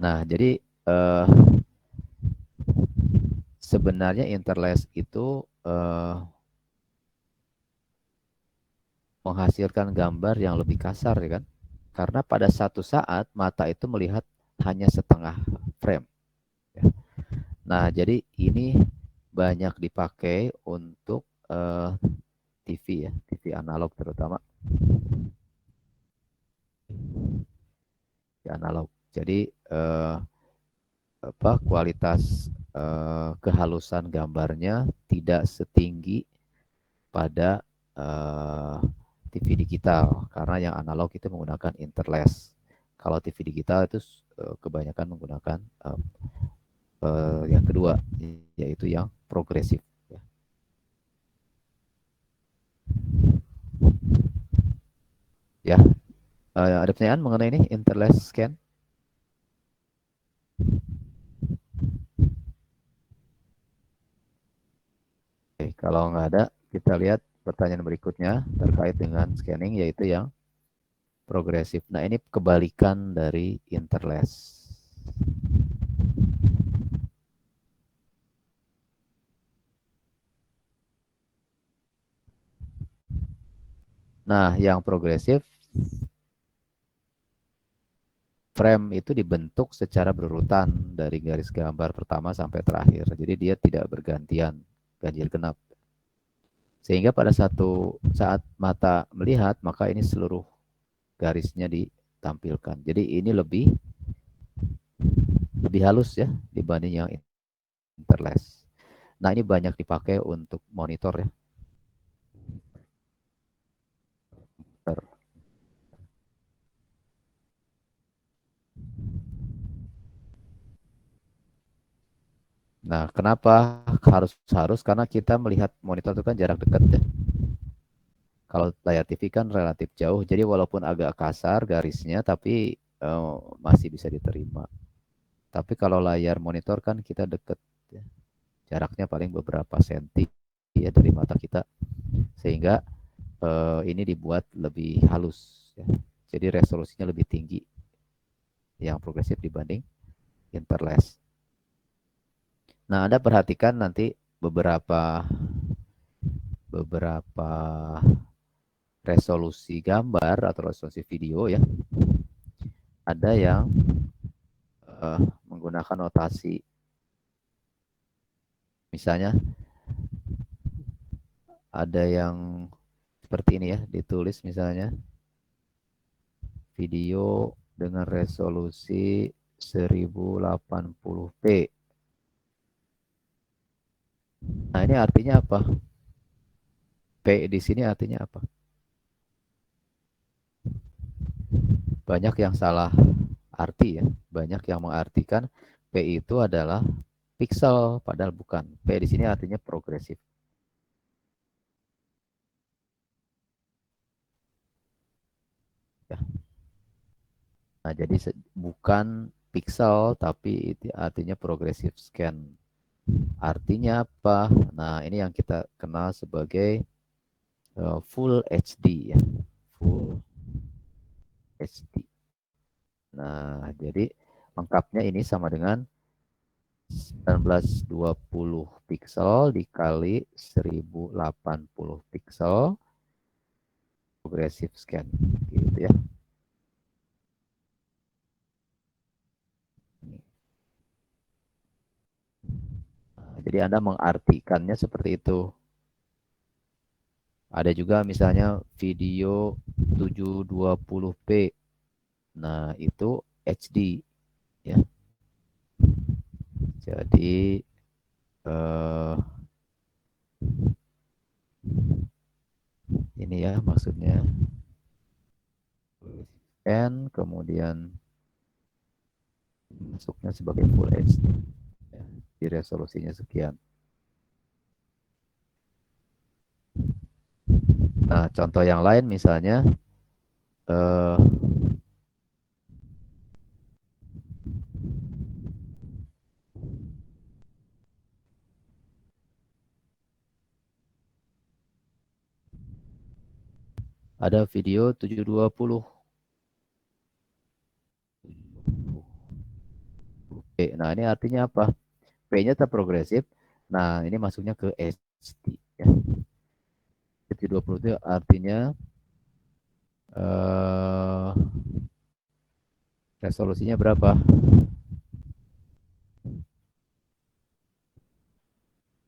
Nah, jadi sebenarnya interlace itu menghasilkan gambar yang lebih kasar, ya kan? Karena pada satu saat mata itu melihat hanya setengah frame. Ya. Nah, jadi ini banyak dipakai untuk TV ya, TV analog terutama. TV analog. Jadi kualitas kehalusan gambarnya tidak setinggi pada TV digital, karena yang analog itu menggunakan interlace. Kalau TV digital itu kebanyakan menggunakan yang kedua, yaitu yang progresif. Ya, ada pertanyaan mengenai ini interlace scan? Oke, kalau nggak ada, kita lihat pertanyaan berikutnya terkait dengan scanning, yaitu yang progresif. Nah, ini kebalikan dari interlace. Nah, yang progresif, frame itu dibentuk secara berurutan dari garis gambar pertama sampai terakhir. Jadi dia tidak bergantian ganjil genap. Sehingga pada satu saat mata melihat, maka ini seluruh garisnya ditampilkan. Jadi ini lebih halus ya dibanding yang interlace. Nah, ini banyak dipakai untuk monitor ya. Nah, kenapa harus? Karena kita melihat monitor itu kan jarak dekat ya. Kalau layar TV kan relatif jauh, jadi walaupun agak kasar garisnya, tapi masih bisa diterima. Tapi kalau layar monitor kan kita dekat, ya. Jaraknya paling beberapa senti ya dari mata kita, sehingga ini dibuat lebih halus. Ya. Jadi resolusinya lebih tinggi yang progresif dibanding interlace. Nah, Anda perhatikan nanti beberapa resolusi gambar atau resolusi video ya. Ada yang menggunakan notasi. Misalnya ada yang seperti ini ya, ditulis misalnya video dengan resolusi 1080p. Nah, ini artinya apa? P di sini artinya apa? Banyak yang salah arti ya. Banyak yang mengartikan P itu adalah pixel, padahal bukan. P di sini artinya progresif. Ya. Nah, jadi bukan pixel, tapi itu artinya progressive scan. Artinya apa? Nah, ini yang kita kenal sebagai full HD ya. Full HD. Nah, jadi lengkapnya ini sama dengan 1920 pixel dikali 1080 pixel progressive scan gitu ya. Nah, jadi Anda mengartikannya seperti itu. Ada juga misalnya video 720p. Nah, itu HD ya. Jadi ini ya maksudnya scan kemudian masuknya sebagai full HD ya, di resolusinya sekian. Nah, contoh yang lain misalnya ada video 720. Nah, ini artinya apa? P-nya tetap progresif. Nah, ini masuknya ke HD ya. 720 itu artinya resolusinya berapa?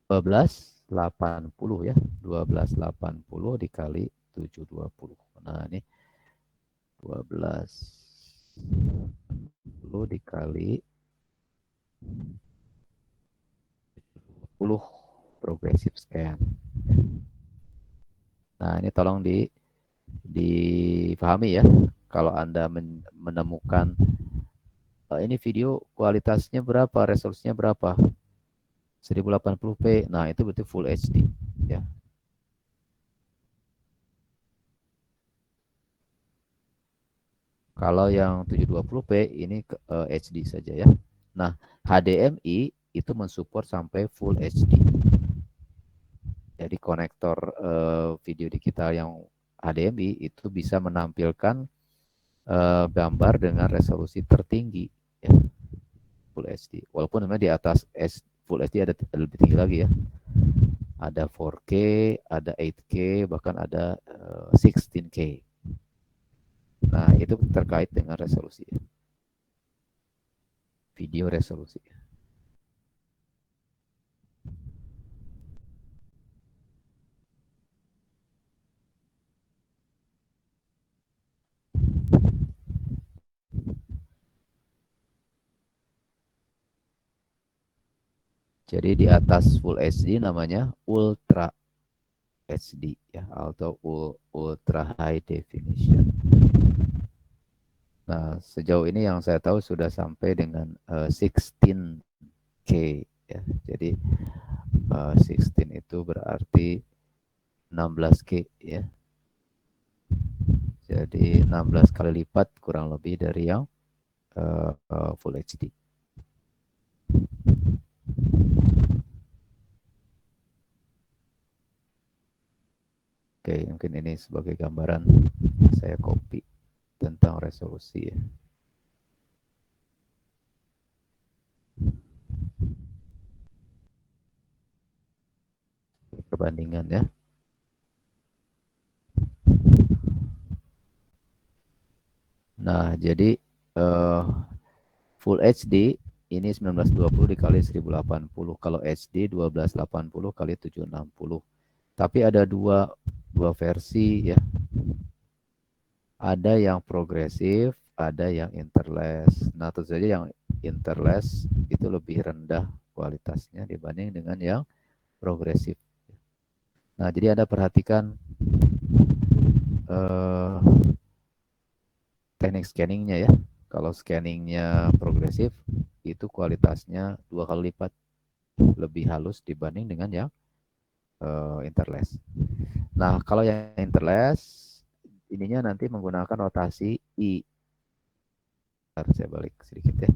1280 ya. 1280 dikali 720. Nah, ini 12 dikali 10 progressive scan. Nah, ini tolong dipahami ya. Kalau Anda menemukan ini video kualitasnya berapa, resolusinya berapa? 1080p. Nah, itu berarti full HD ya. Kalau yang 720p ini HD saja ya. Nah, HDMI itu mensupport sampai full HD. Jadi konektor video digital yang HDMI itu bisa menampilkan gambar dengan resolusi tertinggi ya, full HD. Walaupun memang di atas full HD ada lebih tinggi lagi ya. Ada 4K, ada 8K, bahkan ada 16K. Nah, itu terkait dengan resolusi. Video resolusi. Jadi di atas Full HD namanya Ultra HD ya, atau Ultra High Definition. Nah, sejauh ini yang saya tahu sudah sampai dengan 16K ya. Jadi 16 itu berarti 16K ya. Jadi 16 kali lipat kurang lebih dari yang Full HD. Oke, mungkin ini sebagai gambaran saya copy tentang resolusi ya. Perbandingan ya. Nah, jadi Full HD ini 1920 dikali 1080. Kalau HD 1280 kali 760. Tapi ada dua versi ya. Ada yang progresif, ada yang interlace. Nah, tentu saja yang interlace itu lebih rendah kualitasnya dibanding dengan yang progresif. Nah, jadi Anda perhatikan teknik scanningnya ya. Kalau scanningnya progresif, itu kualitasnya 2 kali lipat lebih halus dibanding dengan yang interlace. Nah, kalau yang interlace, ininya nanti menggunakan rotasi I. Harus saya balik sedikit ya.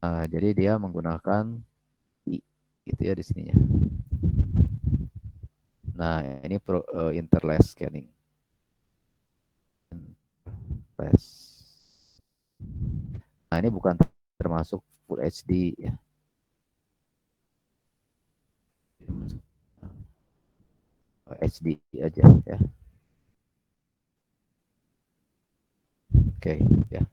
Nah, jadi dia menggunakan I, gitu ya di sininya. Nah, ini interlace scanning. interlace. Nah, ini bukan termasuk Full HD ya. HD aja ya. Oke, ya.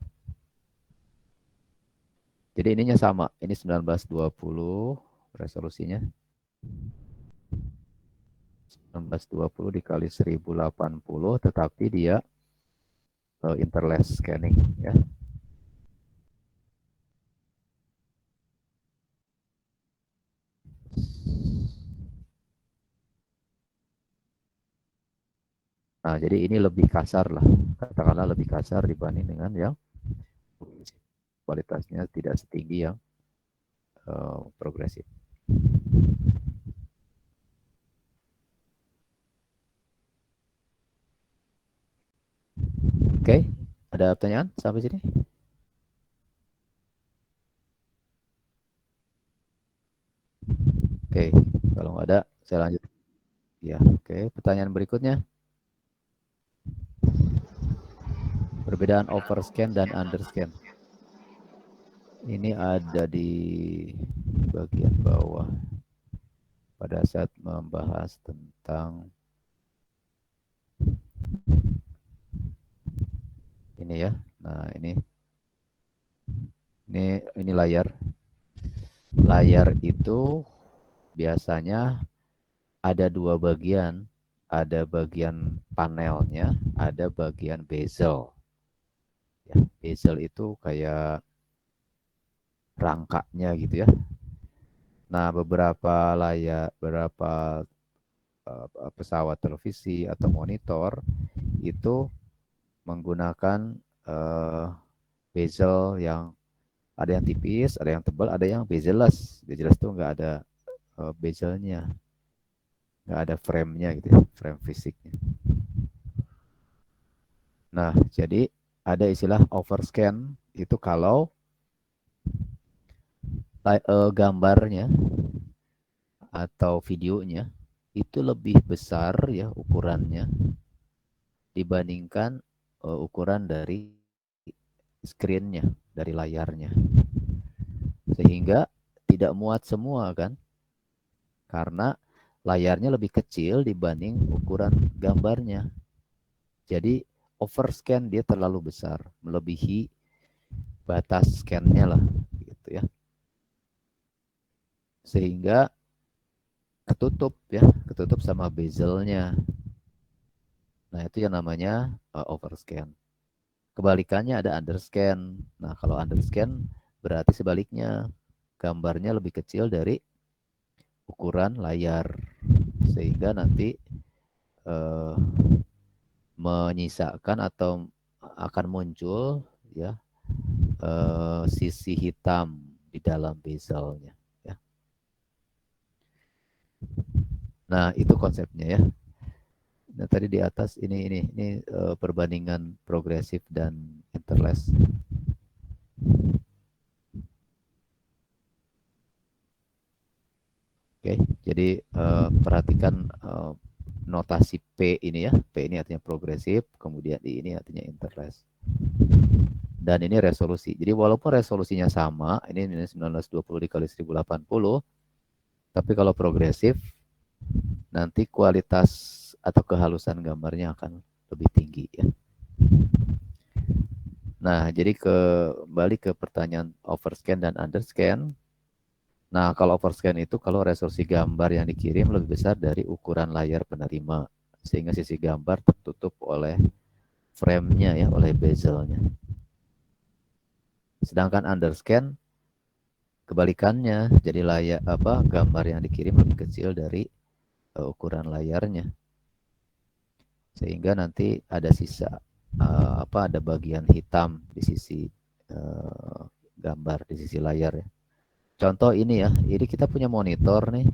Jadi ininya sama. Ini 1920 resolusinya. 1920 dikali 1080, tetapi dia interlace scanning ya. Nah, jadi ini lebih kasar lah, katakanlah lebih kasar dibanding dengan yang kualitasnya tidak setinggi yang progresif. Oke, ada pertanyaan sampai sini? Oke, kalau nggak ada, saya lanjut. Ya, oke. Pertanyaan berikutnya. Perbedaan overscan dan underscan. Ini ada di bagian bawah pada saat membahas tentang ini ya. Nah, ini layar. Layar itu biasanya ada dua bagian. Ada bagian panelnya, ada bagian bezel. Ya, bezel itu kayak rangkanya gitu ya. Nah, beberapa pesawat televisi atau monitor itu menggunakan bezel yang ada yang tipis, ada yang tebal, ada yang bezel-less. Bezel-less itu nggak ada bezelnya, nggak ada frame-nya gitu ya, frame fisiknya. Nah, jadi ada istilah overscan itu kalau gambarnya atau videonya itu lebih besar ya ukurannya dibandingkan ukuran dari screen-nya, dari layarnya. Sehingga tidak muat semua kan, karena layarnya lebih kecil dibanding ukuran gambarnya. Jadi overscan dia terlalu besar, melebihi batas scan-nya lah gitu ya. Sehingga ketutup ya, ketutup sama bezelnya. Nah, itu yang namanya overscan. Kebalikannya ada underscan. Nah, kalau underscan berarti sebaliknya, gambarnya lebih kecil dari ukuran layar, sehingga nanti menyisakan atau akan muncul ya sisi hitam di dalam bezelnya ya. Nah, itu konsepnya ya. Nah, tadi di atas ini perbandingan progresif dan interlace. Oke, jadi perhatikan notasi P ini ya. P ini artinya progresif, kemudian I ini artinya interlace. Dan ini resolusi. Jadi walaupun resolusinya sama, ini 1920 dikali 1080, tapi kalau progresif, nanti kualitas atau kehalusan gambarnya akan lebih tinggi ya. Nah, jadi kembali ke pertanyaan overscan dan underscan. Nah, kalau overscan itu kalau resolusi gambar yang dikirim lebih besar dari ukuran layar penerima, sehingga sisi gambar tertutup oleh frame-nya ya, oleh bezelnya. Sedangkan underscan kebalikannya, jadi gambar yang dikirim lebih kecil dari ukuran layarnya, sehingga nanti ada sisa ada bagian hitam di sisi gambar, di sisi layar ya. Contoh ini ya, ini kita punya monitor nih,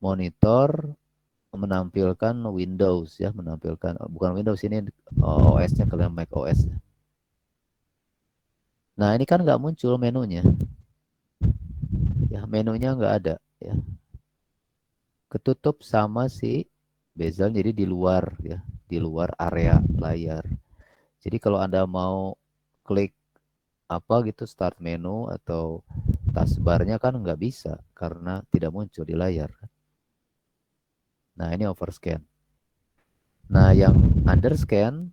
monitor menampilkan Windows ya, bukan Windows, ini OS-nya kalian Mac OS. Nah, ini kan nggak muncul menunya, ya menunya nggak ada ya, ketutup sama si bezel, jadi di luar ya, di luar area layar. Jadi kalau Anda mau klik apa gitu, start menu atau taskbarnya kan nggak bisa karena tidak muncul di layar. Nah, ini overscan. Nah, yang underscan,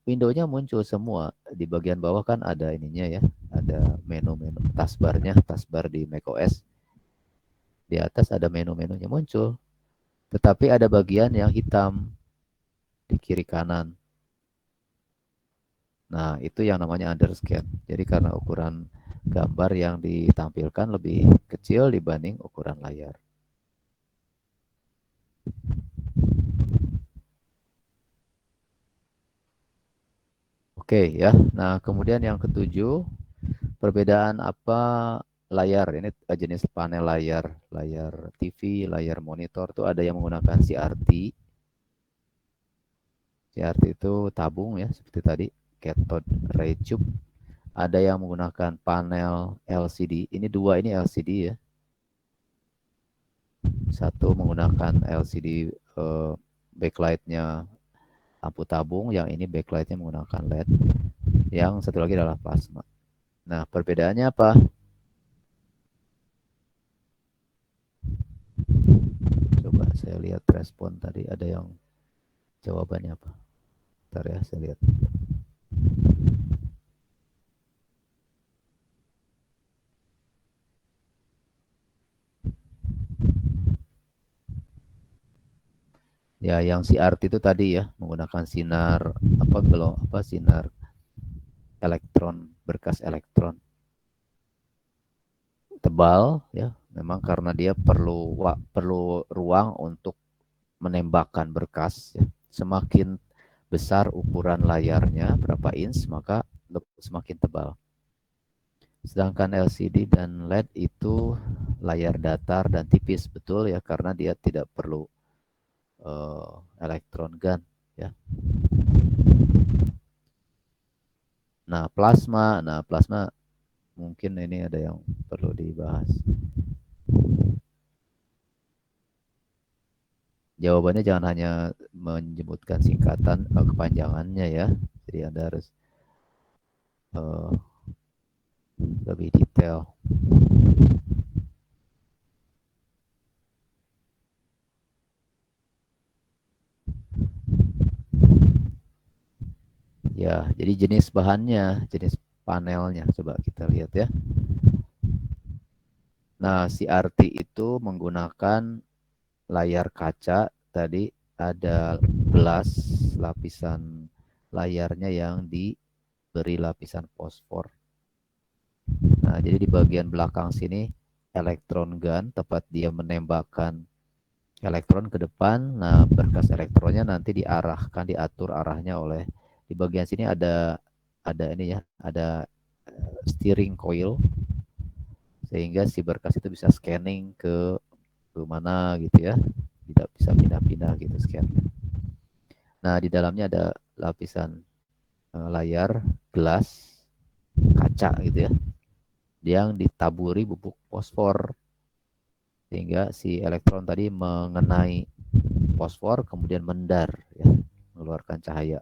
window-nya muncul semua. Di bagian bawah kan ada ininya ya, ada menu-menu taskbarnya, taskbar di macOS. Di atas ada menu-menunya muncul. Tetapi ada bagian yang hitam di kiri kanan. Nah, itu yang namanya underscan. Jadi karena ukuran gambar yang ditampilkan lebih kecil dibanding ukuran layar. Oke ya. Nah, kemudian yang ketujuh, perbedaan apa layar. Ini jenis panel layar. Layar TV, layar monitor tuh ada yang menggunakan CRT. CRT itu tabung ya, seperti tadi, cathode ray tube. Ada yang menggunakan panel LCD. Ini dua ini LCD ya. Satu menggunakan LCD backlight-nya lampu tabung, yang ini backlight-nya menggunakan LED. Yang satu lagi adalah plasma. Nah, perbedaannya apa? Coba saya lihat respon tadi, ada yang jawabannya apa? Bentar ya, saya lihat. Ya, yang CRT itu tadi ya, menggunakan sinar sinar elektron, berkas elektron. Tebal ya, memang karena dia perlu ruang untuk menembakkan berkas ya. Semakin besar ukuran layarnya, berapa inch, maka semakin tebal. Sedangkan LCD dan LED itu layar datar dan tipis, betul ya, karena dia tidak perlu elektron gun ya. Nah, plasma mungkin ini ada yang perlu dibahas. Jawabannya jangan hanya menyebutkan singkatan kepanjangannya ya. Jadi Anda harus lebih detail. Ya, jadi jenis bahannya, jenis panelnya, coba kita lihat ya. Nah, CRT itu menggunakan layar kaca, tadi ada gelas, lapisan layarnya yang diberi lapisan fosfor. Nah, jadi di bagian belakang sini elektron gun, tempat dia menembakkan elektron ke depan. Nah, berkas elektronnya nanti diatur arahnya oleh, di bagian sini ada ini ya, ada steering coil, sehingga si berkas itu bisa scanning ke mana gitu ya, tidak bisa pindah-pindah gitu scan. Nah, di dalamnya ada lapisan layar gelas kaca gitu ya, yang ditaburi bubuk fosfor, sehingga si elektron tadi mengenai fosfor kemudian mendar ya, mengeluarkan cahaya.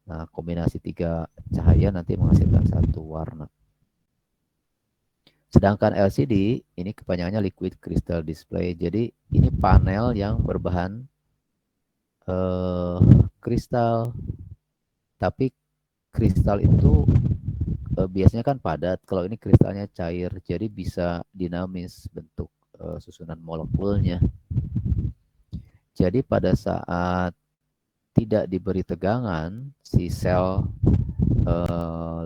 Nah, kombinasi 3 cahaya nanti menghasilkan satu warna. Sedangkan LCD ini kepanjangannya liquid crystal display. Jadi ini panel yang berbahan kristal, tapi kristal itu biasanya kan padat. Kalau ini kristalnya cair, jadi bisa dinamis bentuk susunan molekulnya. Jadi pada saat tidak diberi tegangan, si sel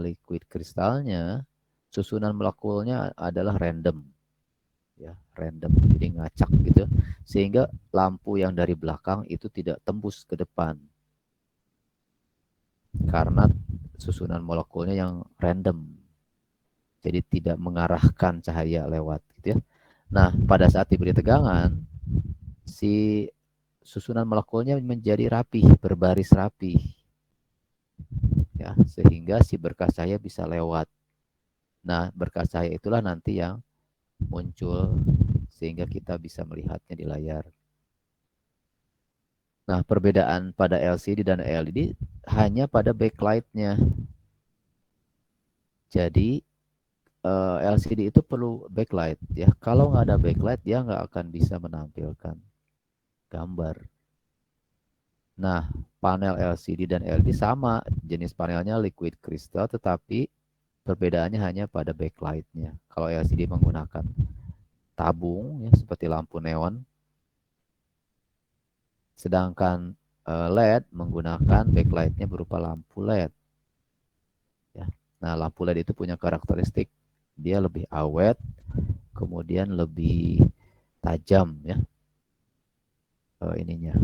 liquid kristalnya, susunan molekulnya adalah random, ya, random, jadi ngacak gitu, sehingga lampu yang dari belakang itu tidak tembus ke depan, karena susunan molekulnya yang random, jadi tidak mengarahkan cahaya lewat, gitu ya. Nah, pada saat diberi tegangan, si susunan molekulnya menjadi rapih, berbaris rapih, ya, sehingga si berkas cahaya bisa lewat. Nah, berkas cahaya itulah nanti yang muncul sehingga kita bisa melihatnya di layar. Nah, perbedaan pada LCD dan LED hanya pada backlight-nya. Jadi LCD itu perlu backlight ya. Kalau nggak ada backlight dia nggak akan bisa menampilkan gambar. Nah, panel LCD dan LED sama, jenis panelnya liquid crystal, tetapi perbedaannya hanya pada backlight-nya. Kalau LCD menggunakan tabung ya seperti lampu neon, sedangkan LED menggunakan backlight-nya berupa lampu LED. Ya. Nah, lampu LED itu punya karakteristik dia lebih awet, kemudian lebih tajam ya ininya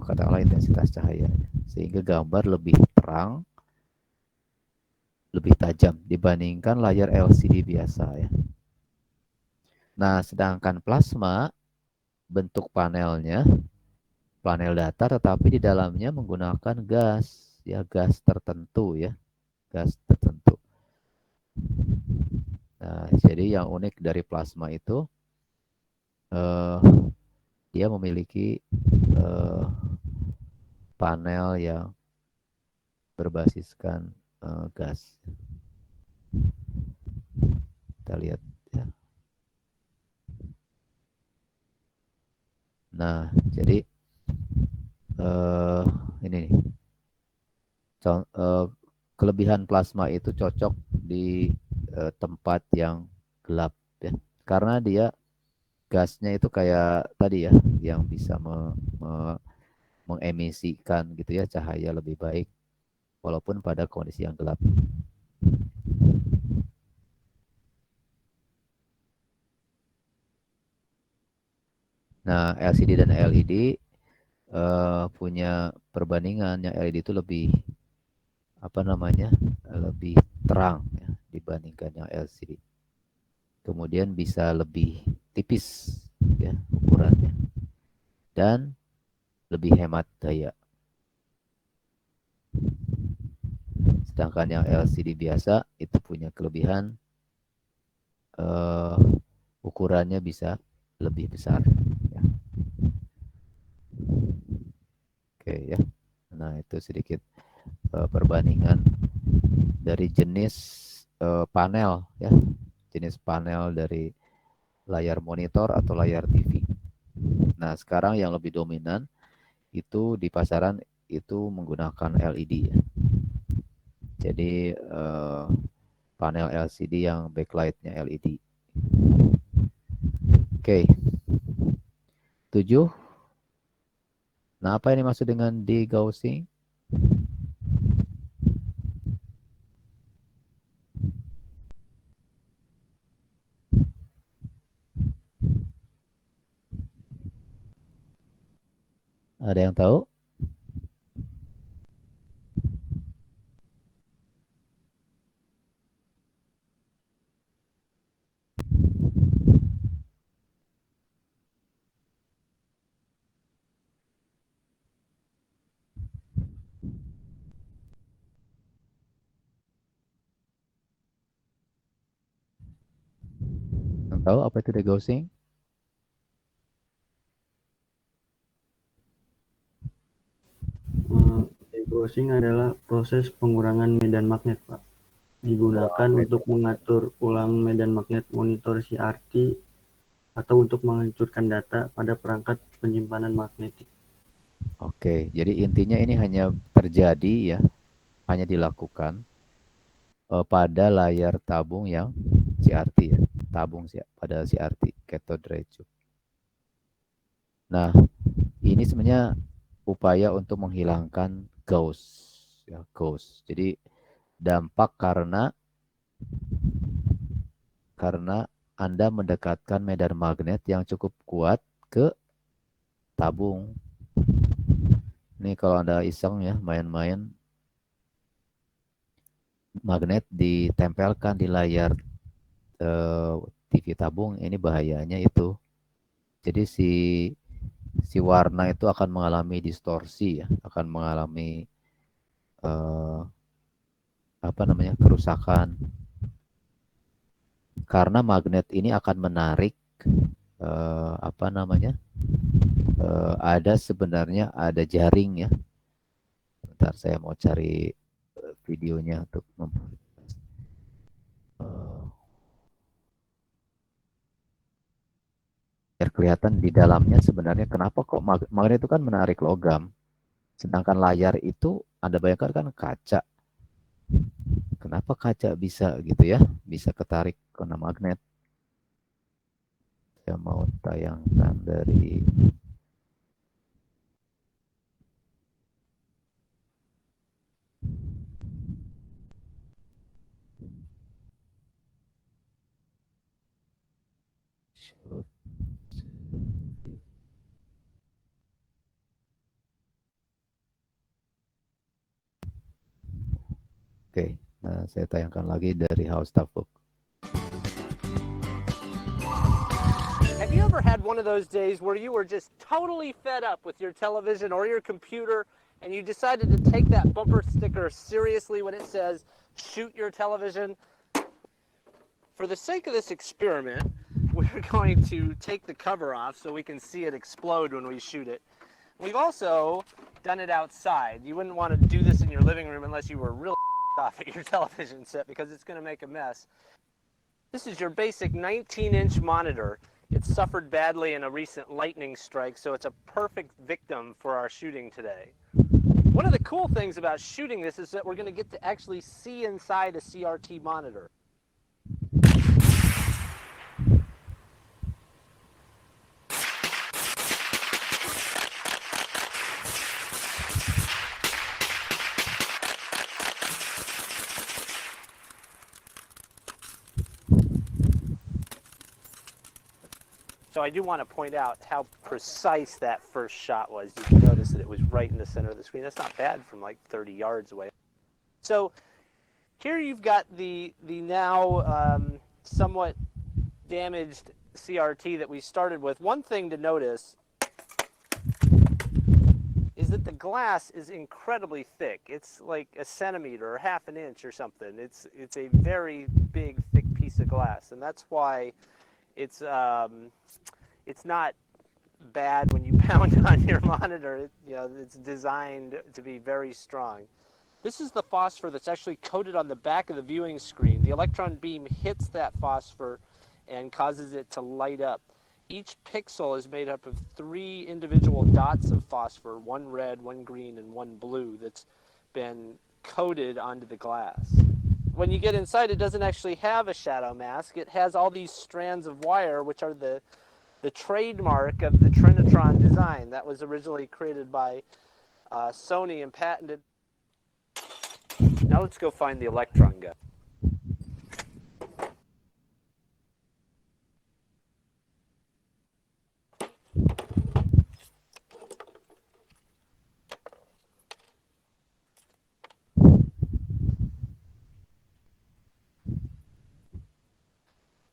katakanlah intensitas cahaya, sehingga gambar lebih terang, lebih tajam dibandingkan layar LCD biasa ya. Nah, sedangkan plasma bentuk panelnya panel datar, tetapi di dalamnya menggunakan gas ya, gas tertentu ya, gas tertentu. Nah, jadi yang unik dari plasma itu dia memiliki panel yang berbasiskan gas. Kita lihat ya. Nah, jadi ini nih. Kelebihan plasma itu cocok di tempat yang gelap ya. Karena dia gasnya itu kayak tadi ya, yang bisa mengemisikan gitu ya cahaya lebih baik walaupun pada kondisi yang gelap. Nah, LCD dan LED punya perbandingan, yang LED itu lebih lebih terang ya, dibandingkan yang LCD. Kemudian bisa lebih tipis ya ukurannya dan lebih hemat daya. Sedangkan yang LCD biasa itu punya kelebihan ukurannya bisa lebih besar ya. Oke ya. Nah, itu sedikit perbandingan dari jenis panel ya, jenis panel dari layar monitor atau layar TV. Nah, sekarang yang lebih dominan itu di pasaran itu menggunakan LED ya. Jadi panel LCD yang backlight-nya LED. Oke. 7. Nah, apa ini maksud dengan degaussing? Ada yang tahu? Yang tahu apa itu degaussing? Degaussing adalah proses pengurangan medan magnet, Pak. Digunakan untuk mengatur ulang medan magnet monitor CRT atau untuk menghancurkan data pada perangkat penyimpanan magnetik. Oke, jadi intinya ini hanya terjadi ya, hanya dilakukan pada layar tabung yang CRT ya, tabung pada CRT, cathode ray tube. Nah, ini sebenarnya upaya untuk menghilangkan gauss ya, gauss. Jadi dampak karena Anda mendekatkan medan magnet yang cukup kuat ke tabung. Ini kalau Anda iseng ya main-main, magnet ditempelkan di layar TV tabung, ini bahayanya itu. Jadi si warna itu akan mengalami distorsi ya, akan mengalami kerusakan. Karena magnet ini akan menarik ada sebenarnya ada jaring ya. Bentar saya mau cari videonya untuk biar kelihatan di dalamnya sebenarnya kenapa kok magnet itu kan menarik logam. Sedangkan layar itu Anda bayangkan kan kaca. Kenapa kaca bisa gitu ya? Bisa ketarik kena magnet. Saya mau tayangkan dari Oke, nah saya tayangkan lagi dari House Book. Have you ever had one of those days where you were just totally fed up with your television or your computer and you decided to take that bumper sticker seriously when it says, shoot your television? For the sake of this experiment, we're going to take the cover off so we can see it explode when we shoot it. We've also done it outside. You wouldn't want to do this in your living room unless you were really off at your television set because it's going to make a mess. This is your basic 19-inch monitor. It suffered badly in a recent lightning strike, so it's a perfect victim for our shooting today. One of the cool things about shooting this is that we're going to get to actually see inside a CRT monitor. So I do want to point out how precise that first shot was. You can notice that it was right in the center of the screen. That's not bad from like 30 yards away. So here you've got the now somewhat damaged CRT that we started with. One thing to notice is that the glass is incredibly thick. It's like a centimeter or half an inch or something. It's a very big, thick piece of glass, and that's why it's not bad when you pound on your monitor. It's designed to be very strong. This is the phosphor that's actually coated on the back of the viewing screen. The electron beam hits that phosphor and causes it to light up. Each pixel is made up of 3 individual dots of phosphor, one red, one green, and one blue, that's been coated onto the glass. When you get inside, it doesn't actually have a shadow mask. It has all these strands of wire, which are the trademark of the Trinitron design. That was originally created by Sony and patented. Now let's go find the electron gun.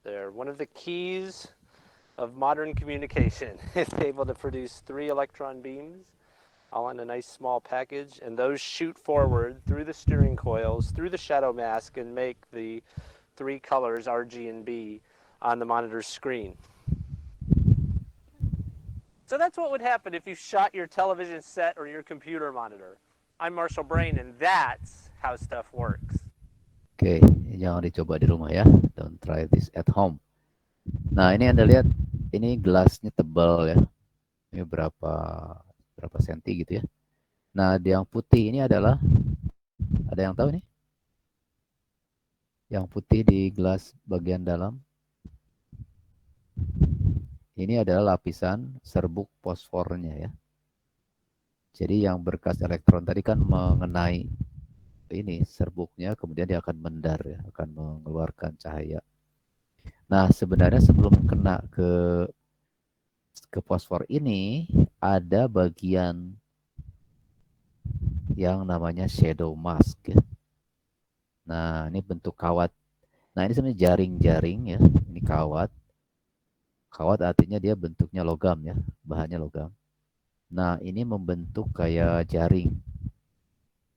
There, one of the keys of modern communication. It's able to produce 3 electron beams all in a nice small package, and those shoot forward through the steering coils, through the shadow mask, and make the 3 colors R, G, and B on the monitor's screen. So that's what would happen if you shot your television set or your computer monitor. I'm Marshall Brain, and that's how stuff works. Oke, jangan dicoba di rumah ya. Don't try this at home. Nah, ini Anda lihat, ini gelasnya tebal ya. Ini berapa senti gitu ya. Nah, yang putih ini adalah, ada yang tahu nih? Yang putih di gelas bagian dalam. Ini adalah lapisan serbuk fosfornya ya. Jadi yang berkas elektron tadi kan mengenai ini serbuknya, kemudian dia akan mendar ya, akan mengeluarkan cahaya. Nah, sebenarnya sebelum kena ke fosfor ini ada bagian yang namanya shadow mask ya. Nah, ini bentuk kawat. Nah, ini sebenarnya jaring-jaring ya. Ini kawat. Kawat artinya dia bentuknya logam ya, bahannya logam. Nah, ini membentuk kayak jaring.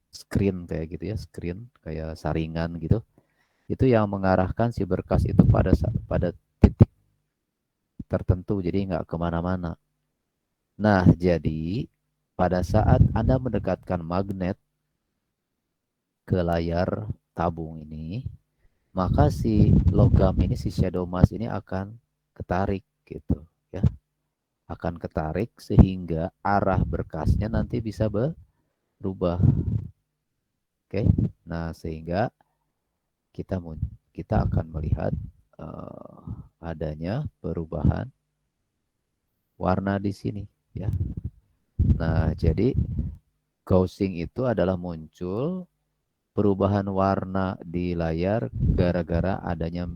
Screen kayak gitu ya, screen kayak saringan gitu. Itu yang mengarahkan si berkas itu pada titik tertentu, jadi nggak kemana-mana. Nah, jadi pada saat Anda mendekatkan magnet ke layar tabung ini, maka si logam ini, si shadow mask ini akan ketarik gitu ya. Akan ketarik sehingga arah berkasnya nanti bisa berubah. Oke. Nah, sehingga kita akan melihat adanya perubahan warna di sini ya. Nah, jadi gaussing itu adalah muncul perubahan warna di layar gara-gara adanya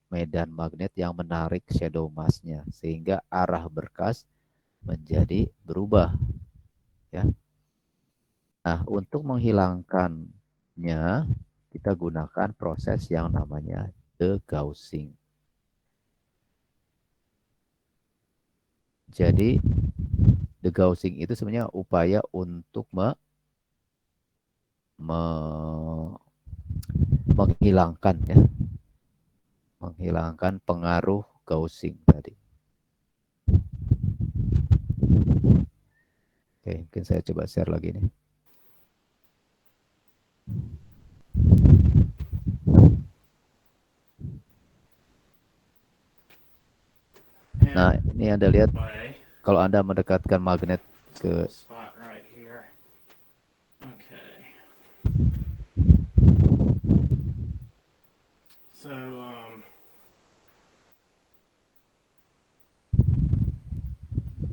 medan magnet yang menarik shadow mask-nya sehingga arah berkas menjadi berubah ya. Nah, untuk menghilangkannya kita gunakan proses yang namanya degaussing. Jadi degaussing itu sebenarnya upaya untuk menghilangkan ya, menghilangkan pengaruh gaussing tadi. Oke, mungkin saya coba share lagi nih. Nah, ini Anda lihat kalau Anda mendekatkan magnet ke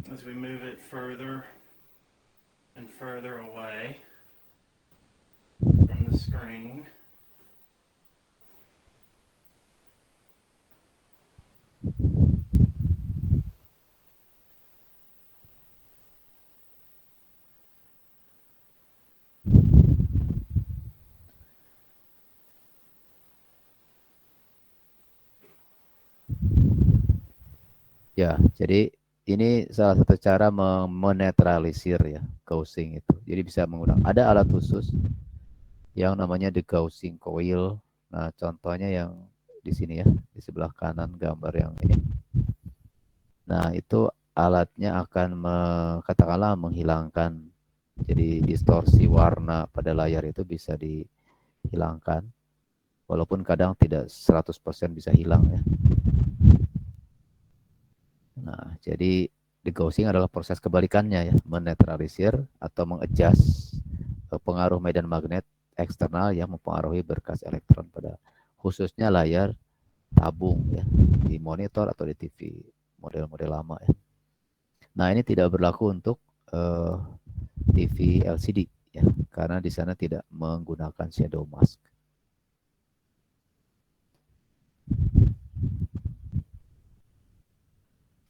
as we move it further and further away from the screen. ya, jadi ini salah satu cara menetralisir ya gaussing itu. Jadi bisa menggunakan ada alat khusus yang namanya degaussing coil. Nah, contohnya yang di sini ya, di sebelah kanan gambar yang ini. Nah, itu alatnya akan katakanlah menghilangkan, jadi distorsi warna pada layar itu bisa dihilangkan. Walaupun kadang tidak 100% bisa hilang ya. Nah, jadi degaussing adalah proses kebalikannya ya, menetralisir atau mengadjust pengaruh medan magnet eksternal yang mempengaruhi berkas elektron pada khususnya layar tabung ya, di monitor atau di TV model-model lama ya. Nah, ini tidak berlaku untuk TV LCD ya, karena di sana tidak menggunakan shadow mask.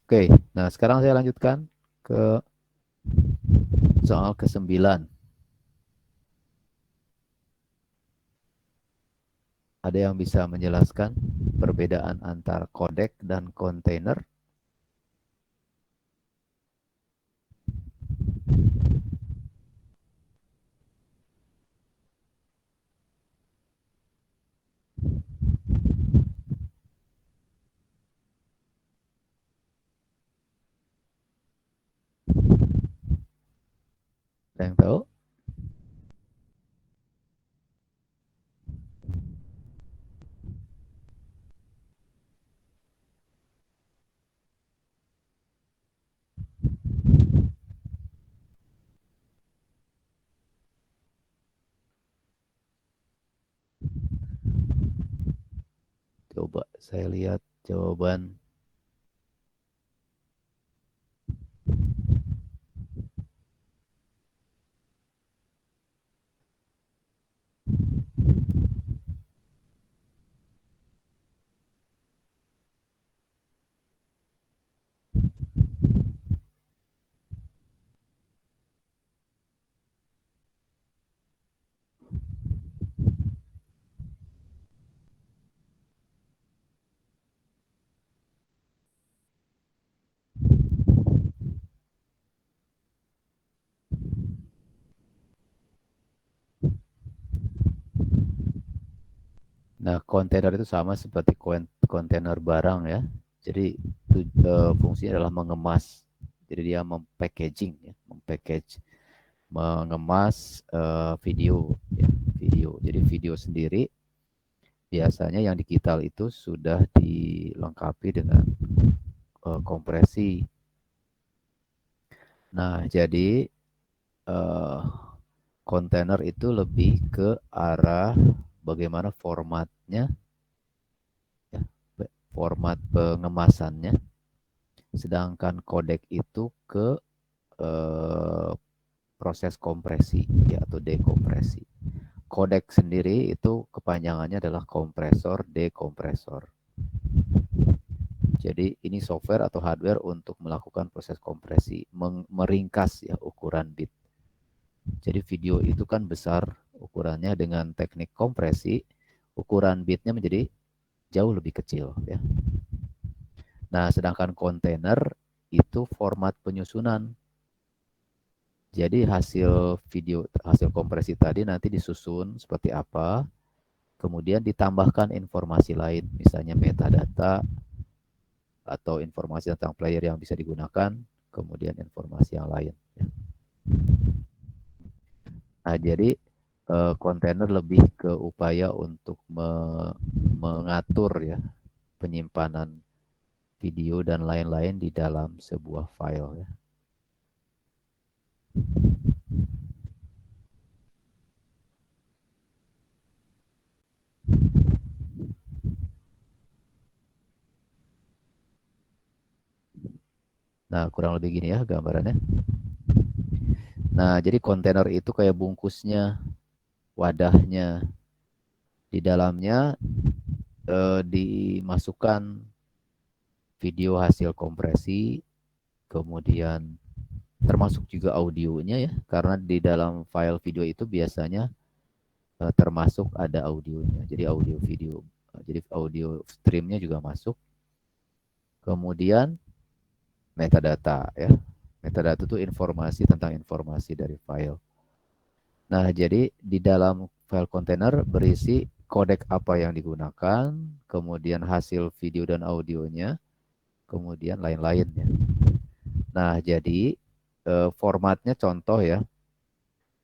Oke, nah sekarang saya lanjutkan ke soal ke-9. Ada yang bisa menjelaskan perbedaan antara kodek dan kontainer? Ada yang tahu? Coba saya lihat jawaban. Nah, kontainer itu sama seperti kontainer barang ya. Jadi fungsinya adalah mengemas Jadi dia mempackaging, ya, mempackage, mengemas video, ya, video. Jadi video sendiri biasanya yang digital itu sudah dilengkapi dengan kompresi. Nah, jadi kontainer itu lebih ke arah bagaimana formatnya, ya, format pengemasannya. Sedangkan kodek itu ke proses kompresi, ya, atau dekompresi. Kodek sendiri itu kepanjangannya adalah kompresor dekompresor. Jadi ini software atau hardware untuk melakukan proses kompresi, meringkas, ya, ukuran bit. Jadi video itu kan besar ukurannya, dengan teknik kompresi ukuran bitnya menjadi jauh lebih kecil, ya. Nah, sedangkan kontainer itu format penyusunan. Jadi hasil video, hasil kompresi tadi nanti disusun seperti apa, kemudian ditambahkan informasi lain, misalnya metadata atau informasi tentang player yang bisa digunakan, kemudian informasi yang lain. Nah, jadi kontainer lebih ke upaya untuk mengatur, ya, penyimpanan video dan lain-lain di dalam sebuah file, ya. Nah, kurang lebih gini, ya, gambarannya. Nah, jadi kontainer itu kayak bungkusnya, wadahnya. Di dalamnya dimasukkan video hasil kompresi, kemudian termasuk juga audionya, ya, karena di dalam file video itu biasanya termasuk ada audionya. Jadi audio video, jadi audio streamnya juga masuk. Kemudian metadata, ya. Metadata itu informasi tentang informasi dari file. Nah, jadi di dalam file kontainer berisi kodek apa yang digunakan, kemudian hasil video dan audionya, kemudian lain-lainnya. Nah, jadi formatnya contoh, ya.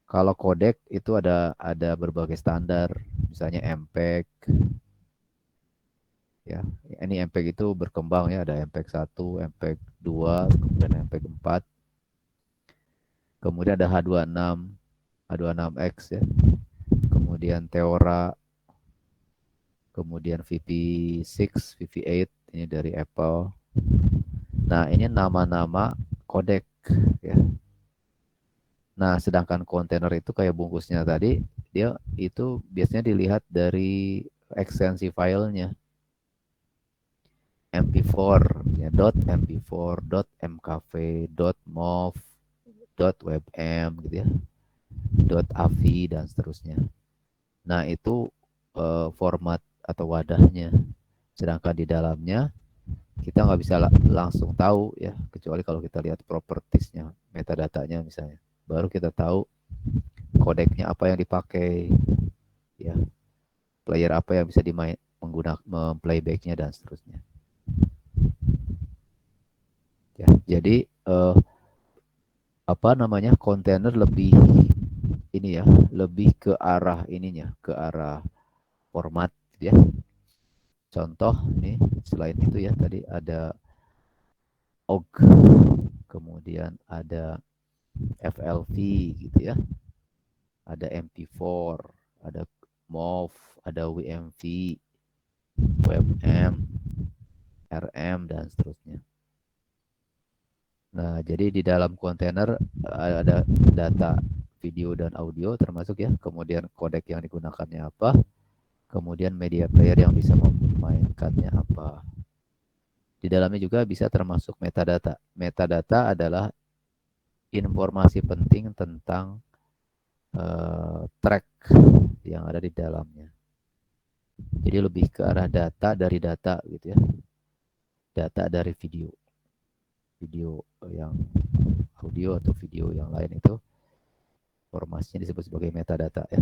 Kalau kodek itu ada berbagai standar, misalnya MPEG. Ya, ini MPEG itu berkembang, ya, ada MPEG 1, MPEG 2, kemudian MPEG 4. Kemudian ada H26, H26X, ya. Kemudian Theora, kemudian VP6, VP8, ini dari Apple. Nah, ini nama-nama kodek, ya. Nah, sedangkan kontainer itu kayak bungkusnya tadi, dia itu biasanya dilihat dari ekstensi filenya. MP4, ya, .mp4, .mkv, .mov, .webm, gitu, ya, .avi, dan seterusnya. Nah, itu format atau wadahnya. Sedangkan di dalamnya kita nggak bisa langsung tahu, ya, kecuali kalau kita lihat propertiesnya, metadatanya misalnya. Baru kita tahu kodeknya apa yang dipakai, ya, player apa yang bisa menggunakan playbacknya, dan seterusnya. Ya, jadi kontainer lebih ini, ya, lebih ke arah ininya, ke arah format, ya. Contoh nih, selain itu, ya, tadi ada OGG, kemudian ada FLV, gitu, ya. Ada MP4, ada MOV, ada WMV, WebM, RM, dan seterusnya. Nah, jadi di dalam kontainer ada data video dan audio termasuk, ya, kemudian kodek yang digunakannya apa, kemudian media player yang bisa memainkannya apa. Di dalamnya juga bisa termasuk metadata. Metadata adalah informasi penting tentang track yang ada di dalamnya. Jadi lebih ke arah data dari data, gitu, ya. Data dari video. Video yang audio atau video yang lain itu informasinya disebut sebagai metadata, ya.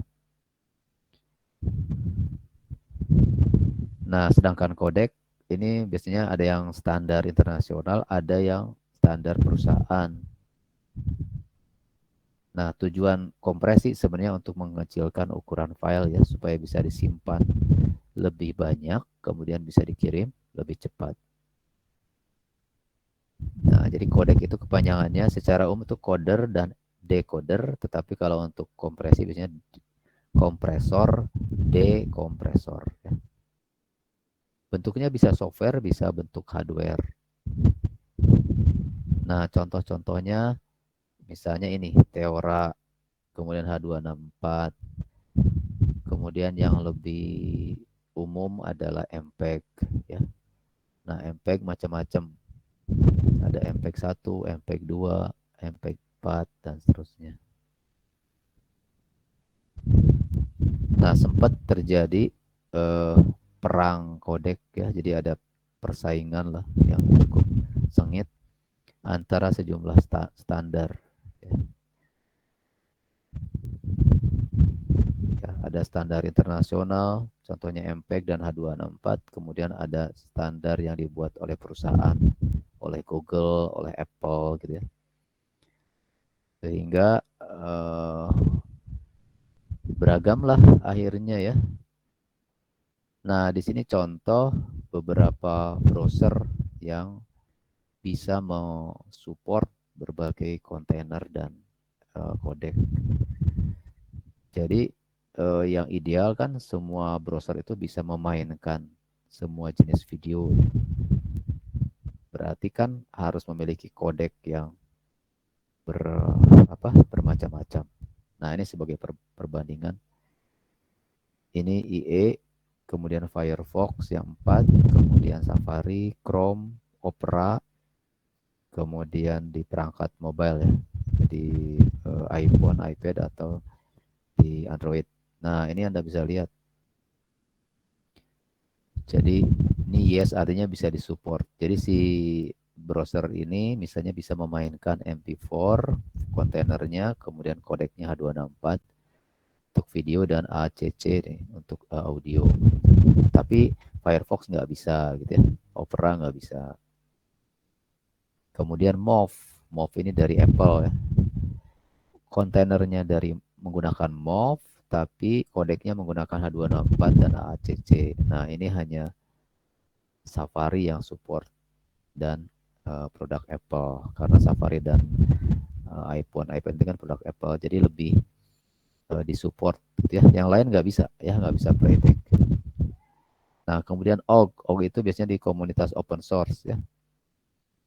Nah, sedangkan kodek ini biasanya ada yang standar internasional, ada yang standar perusahaan. Nah, tujuan kompresi sebenarnya untuk mengecilkan ukuran file ya, supaya bisa disimpan lebih banyak, kemudian bisa dikirim lebih cepat. Nah, jadi kodek itu kepanjangannya secara umum itu coder dan decoder, tetapi kalau untuk kompresi biasanya kompresor, dekompresor. Ya. Bentuknya bisa software, bisa bentuk hardware. Nah, contoh-contohnya misalnya ini, Theora, kemudian H264, kemudian yang lebih umum adalah MPEG. Ya. Nah, MPEG macam-macam. Ada MPEG 1, MPEG 2, MPEG 4, dan seterusnya. Nah, sempat terjadi perang kodek ya, jadi ada persaingan lah yang cukup sengit antara sejumlah standar. Ya. Ya, ada standar internasional, contohnya MPEG dan H264, kemudian ada standar yang dibuat oleh perusahaan, oleh Google, oleh Apple gitu ya. Sehingga beragamlah akhirnya ya. Nah, di sini contoh beberapa browser yang bisa mensupport berbagai kontainer dan kodek. Jadi yang ideal kan semua browser itu bisa memainkan semua jenis video. Berarti kan harus memiliki kodek yang bermacam-macam. Nah, ini sebagai perbandingan. Ini IE, kemudian Firefox yang 4, kemudian Safari, Chrome, Opera, kemudian di perangkat mobile ya, di iPhone, iPad, atau di Android. Nah, ini Anda bisa lihat. Jadi, ini yes artinya bisa disupport. Jadi, si browser ini misalnya bisa memainkan MP4, kontainernya, kemudian kodeknya H264 untuk video dan ACC nih, untuk audio. Tapi Firefox nggak bisa gitu ya. Opera nggak bisa. Kemudian MOV ini dari Apple ya. Kontainernya dari menggunakan MOV, tapi kodeknya menggunakan H264 dan ACC. Nah, ini hanya Safari yang support dan produk Apple, karena Safari dan iPhone itu kan produk Apple, jadi lebih disupport gitu ya. Yang lain nggak bisa ya, nggak bisa playback. Nah, kemudian OGG itu biasanya di komunitas open source ya.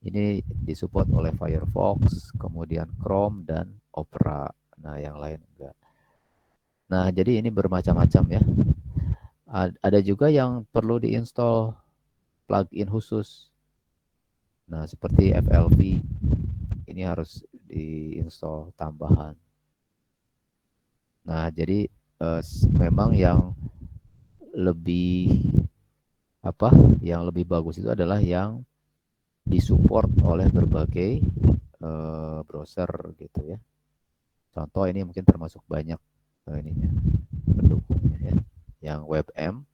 Ini disupport oleh Firefox, kemudian Chrome dan Opera. Nah, yang lain enggak. Nah, jadi ini bermacam-macam ya. Ada juga yang perlu diinstal plugin khusus. Nah, seperti FLV. Ini harus diinstal tambahan. Nah, jadi memang yang lebih bagus itu adalah yang disupport oleh berbagai browser gitu ya. Contoh ini mungkin termasuk banyak ininya pendukungnya ya. Yang WebM,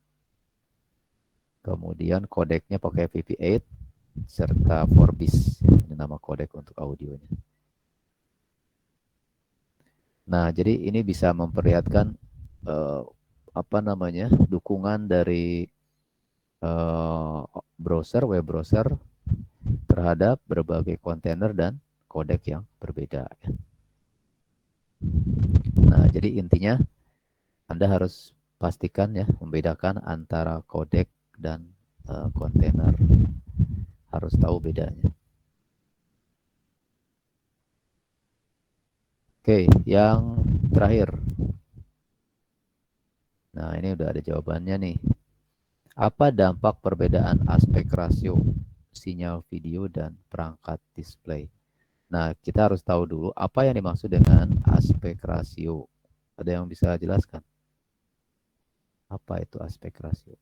kemudian kodeknya pakai VP8 serta Vorbis, ini nama kodek untuk audionya. Nah, jadi ini bisa memperlihatkan dukungan dari web browser terhadap berbagai kontainer dan kodek yang berbeda. Nah, jadi intinya Anda harus pastikan ya, membedakan antara kodek dan kontainer. Harus tahu bedanya. Oke, yang terakhir. Nah, ini udah ada jawabannya nih. Apa dampak perbedaan aspek rasio sinyal video dan perangkat display? Nah, kita harus tahu dulu apa yang dimaksud dengan aspek rasio. Ada yang bisa jelaskan? Apa itu aspek rasio?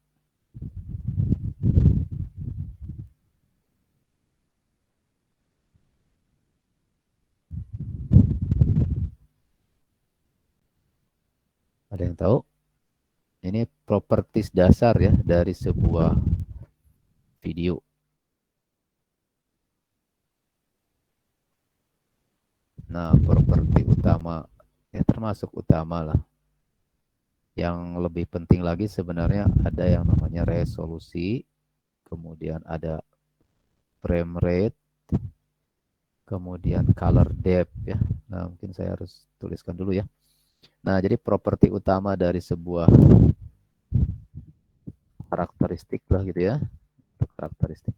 Ada yang tahu? Ini properties dasar ya dari sebuah video. Nah, properti utama, ya termasuk utama lah. Yang lebih penting lagi sebenarnya ada yang namanya resolusi, kemudian ada frame rate, kemudian color depth ya. Nah, mungkin saya harus tuliskan dulu ya. Nah, jadi properti utama dari sebuah karakteristik lah gitu ya. Karakteristik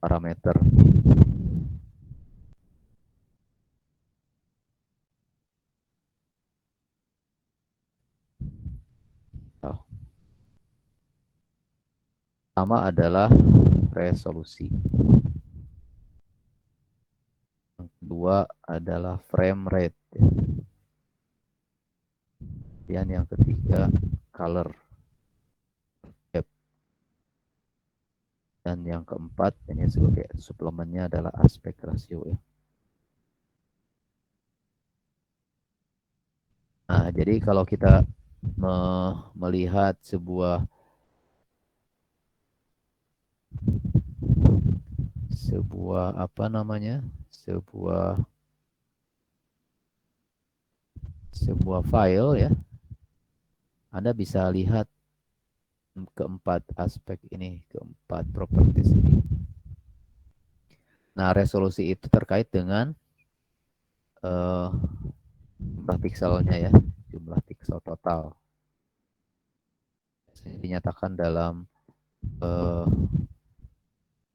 parameter. Oh. Pertama adalah resolusi. Yang kedua adalah frame rate. Dan yang ketiga color depth. Dan yang keempat ini sebagai suplemennya adalah aspek rasio ya. Nah, jadi kalau kita melihat sebuah apa namanya? Sebuah file ya. Anda bisa lihat keempat aspek ini, keempat properties ini. Nah, resolusi itu terkait dengan jumlah pikselnya ya, jumlah piksel total. Dinyatakan dalam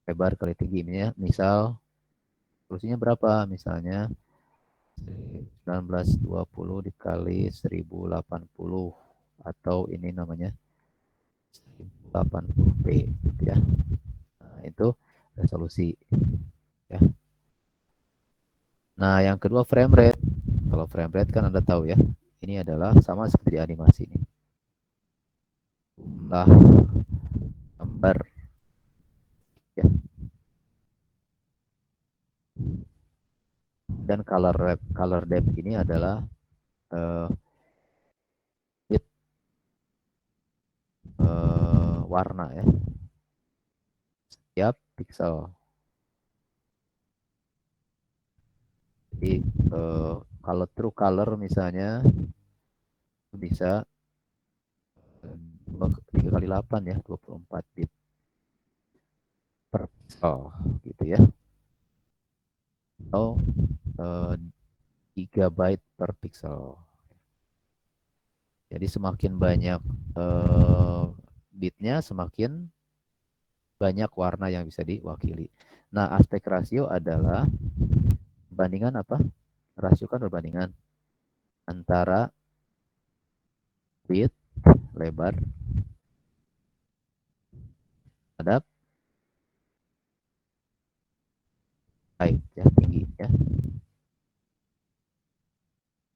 lebar kali tinggi ini ya. Misal resolusinya berapa? Misalnya 1920 dikali 1080 atau ini namanya 1080p gitu ya. Nah, itu resolusi ya. Nah, yang kedua frame rate. Kalau frame rate kan Anda tahu ya, ini adalah sama seperti animasi ini. Jumlah gambar ya. Dan color depth ini adalah warna ya. Setiap pixel. Jadi kalau true color misalnya bisa 3 kali 8 ya, 24 bit per pixel gitu ya. Atau gigabyte per pixel. Jadi semakin banyak bitnya, semakin banyak warna yang bisa diwakili. Nah, aspek rasio adalah perbandingan apa? Rasio kan perbandingan antara width, lebar, terhadap height, ya, tinggi ya.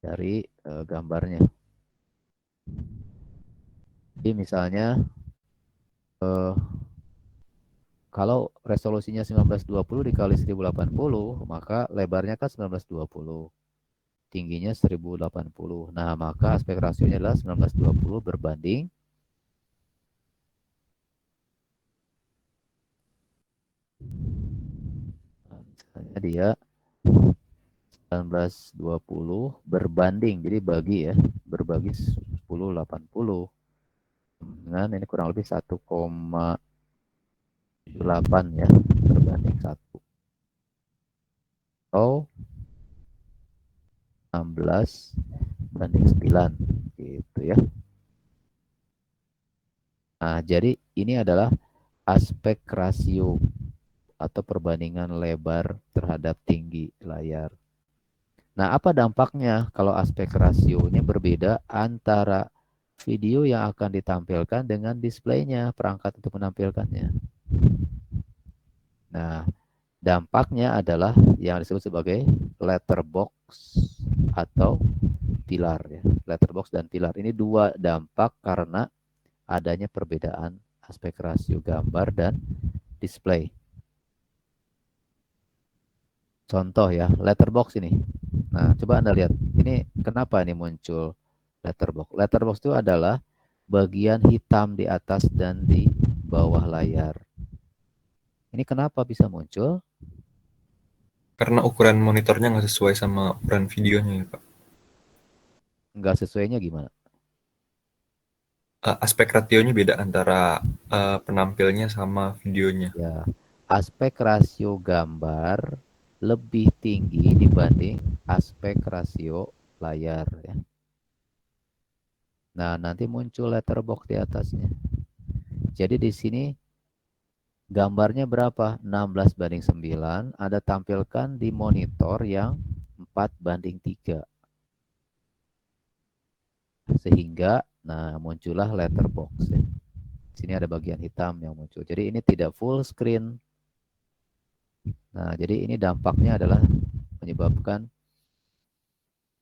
Dari gambarnya. Jadi misalnya kalau resolusinya 1920 dikali 1080, maka lebarnya kan 1920. Tingginya 1080. Nah, maka aspek rasionya adalah 1920 berbanding misalnya dia 1920 berbanding, jadi bagi ya, berbagi 1080 dengan ini kurang lebih 1,78 ya, berbanding 1. Atau 16 banding 9 gitu ya. Nah, jadi ini adalah aspek rasio atau perbandingan lebar terhadap tinggi layar. Nah, apa dampaknya kalau aspek rasionya berbeda antara video yang akan ditampilkan dengan displaynya, perangkat untuk menampilkannya? Nah, dampaknya adalah yang disebut sebagai letterbox atau pilar ya. Letterbox dan pilar. Ini dua dampak karena adanya perbedaan aspek rasio gambar dan display. Contoh ya, letterbox ini. Nah, coba Anda lihat. Ini kenapa ini muncul letterbox? Letterbox itu adalah bagian hitam di atas dan di bawah layar. Ini kenapa bisa muncul? Karena ukuran monitornya nggak sesuai sama ukuran videonya ya, Pak. Nggak sesuainya gimana? Aspek rationya beda antara penampilnya sama videonya. Ya, aspek rasio gambar lebih tinggi dibanding aspek rasio layar ya. Nah, nanti muncul letterbox di atasnya. Jadi di sini gambarnya berapa? 16:9. Ada tampilkan di monitor yang 4:3. Sehingga, nah muncullah letterbox ya. Di sini ada bagian hitam yang muncul. Jadi ini tidak full screen. Nah, jadi ini dampaknya adalah menyebabkan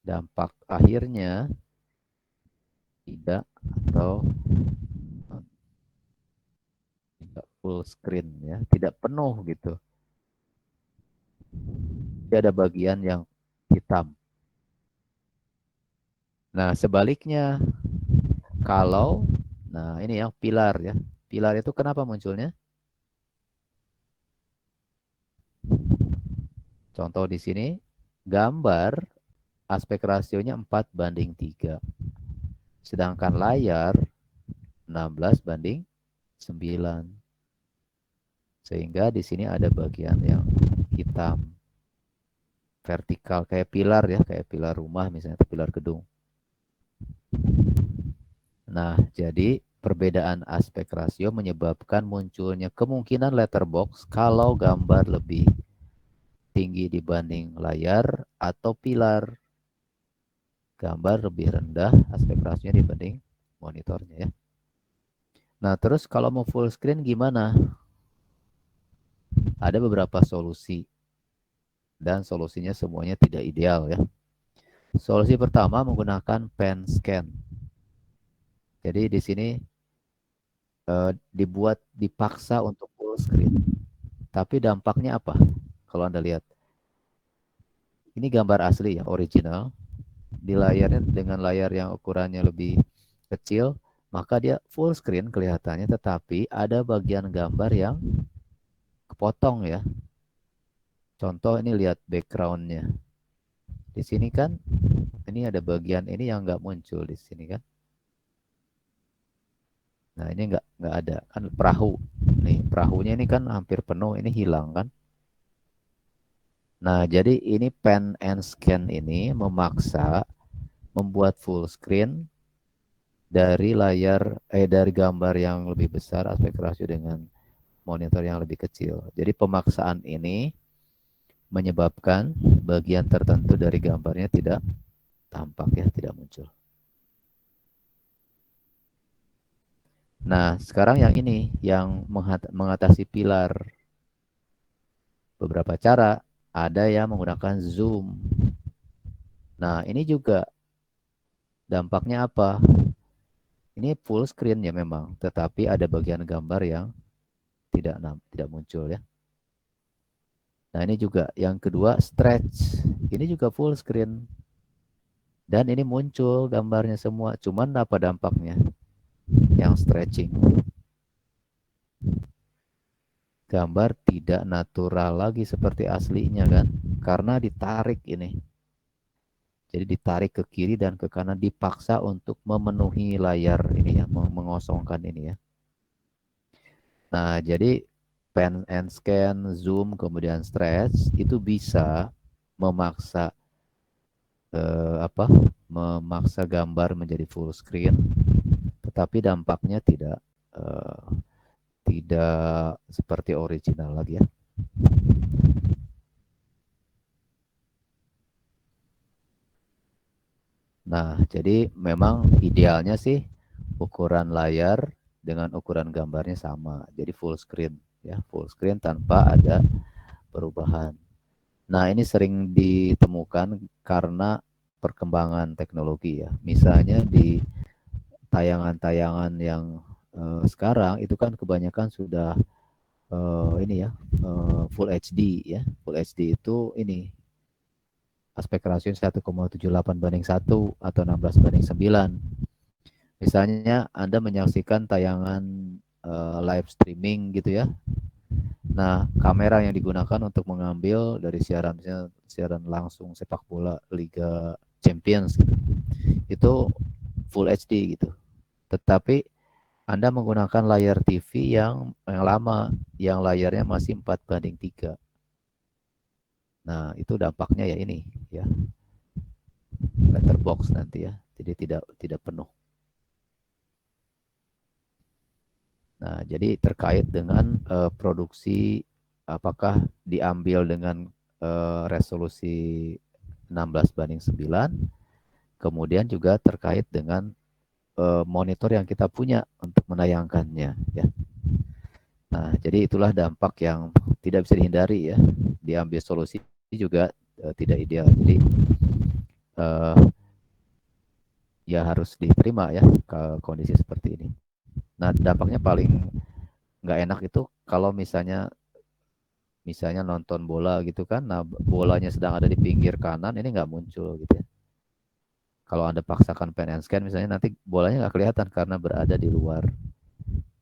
dampak akhirnya tidak atau tidak full screen ya, tidak penuh gitu. Jadi ada bagian yang hitam. Nah, sebaliknya kalau nah ini yang pilar ya. Pilar itu kenapa munculnya? Contoh di sini gambar aspek rasionya 4:3. Sedangkan layar 16:9. Sehingga di sini ada bagian yang hitam vertikal kayak pilar ya, kayak pilar rumah misalnya atau pilar gedung. Nah, jadi perbedaan aspek rasio menyebabkan munculnya kemungkinan letterbox kalau gambar lebih tinggi dibanding layar atau pilar. Gambar lebih rendah aspek rasionya dibanding monitornya ya. Nah, terus kalau mau full screen gimana? Ada beberapa solusi dan solusinya semuanya tidak ideal ya. Solusi pertama menggunakan pen scan. Jadi di sini dipaksa untuk full screen. Tapi dampaknya apa? Kalau Anda lihat. Ini gambar asli ya, original. Di layarnya dengan layar yang ukurannya lebih kecil, maka dia full screen kelihatannya, tetapi ada bagian gambar yang kepotong ya. Contoh ini lihat backgroundnya. Di sini kan, ini ada bagian ini yang nggak muncul di sini kan. Nah ini nggak ada kan perahu. Nih perahunya ini kan hampir penuh, ini hilang kan. Nah jadi ini pen and scan ini memaksa membuat full screen dari dari gambar yang lebih besar aspek rasio dengan monitor yang lebih kecil. Jadi pemaksaan ini menyebabkan bagian tertentu dari gambarnya tidak tampak ya, tidak muncul. Nah, sekarang yang ini yang mengatasi pilar. Beberapa cara, ada yang menggunakan zoom. Nah, ini juga dampaknya apa? Ini full screen ya memang, tetapi ada bagian gambar yang tidak muncul ya. Nah, ini juga yang kedua stretch. Ini juga full screen. Dan ini muncul gambarnya semua, cuman apa dampaknya? Yang stretching. Gambar tidak natural lagi seperti aslinya kan, karena ditarik ini. Jadi ditarik ke kiri dan ke kanan, dipaksa untuk memenuhi layar ini ya, mengosongkan ini ya. Nah, jadi pen and scan, zoom, kemudian stretch itu bisa memaksa memaksa gambar menjadi full screen, tetapi dampaknya tidak seperti original lagi ya. Nah, jadi memang idealnya sih ukuran layar dengan ukuran gambarnya sama. Jadi full screen ya, full screen tanpa ada perubahan. Nah, ini sering ditemukan karena perkembangan teknologi ya. Misalnya di tayangan-tayangan yang sekarang itu kan kebanyakan sudah full HD ya. Full HD itu ini aspek rasio 1,78/1 atau 16/9. Misalnya Anda menyaksikan tayangan live streaming gitu ya. Nah, kamera yang digunakan untuk mengambil dari siaran langsung sepak bola Liga Champions gitu, itu Full HD gitu. Tetapi Anda menggunakan layar TV yang lama, yang layarnya masih 4:3. Nah, itu dampaknya ya ini ya, letterbox nanti ya. Jadi tidak penuh. Nah, jadi terkait dengan produksi, apakah diambil dengan resolusi 16:9, kemudian juga terkait dengan monitor yang kita punya untuk menayangkannya ya. Nah, jadi itulah dampak yang tidak bisa dihindari ya. Diambil solusi juga tidak ideal. Jadi ya harus diterima ya ke kondisi seperti ini. Nah, dampaknya paling nggak enak itu kalau misalnya nonton bola gitu kan, nah bolanya sedang ada di pinggir kanan, ini nggak muncul gitu ya. Kalau Anda paksakan pen and scan misalnya, nanti bolanya nggak kelihatan karena berada di luar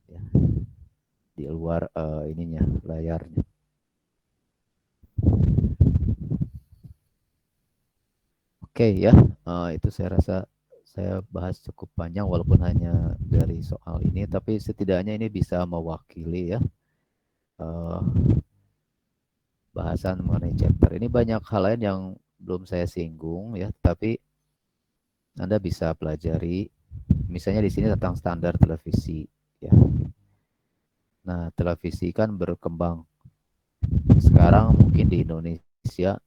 ya, di luar ininya, layarnya. Oke ya, itu saya rasa saya bahas cukup panjang walaupun hanya dari soal ini, tapi setidaknya ini bisa mewakili ya bahasan mengenai chapter. Ini banyak hal lain yang belum saya singgung ya, tapi Anda bisa pelajari. Misalnya di sini tentang standar televisi ya. Nah, televisi kan berkembang. Sekarang mungkin di Indonesia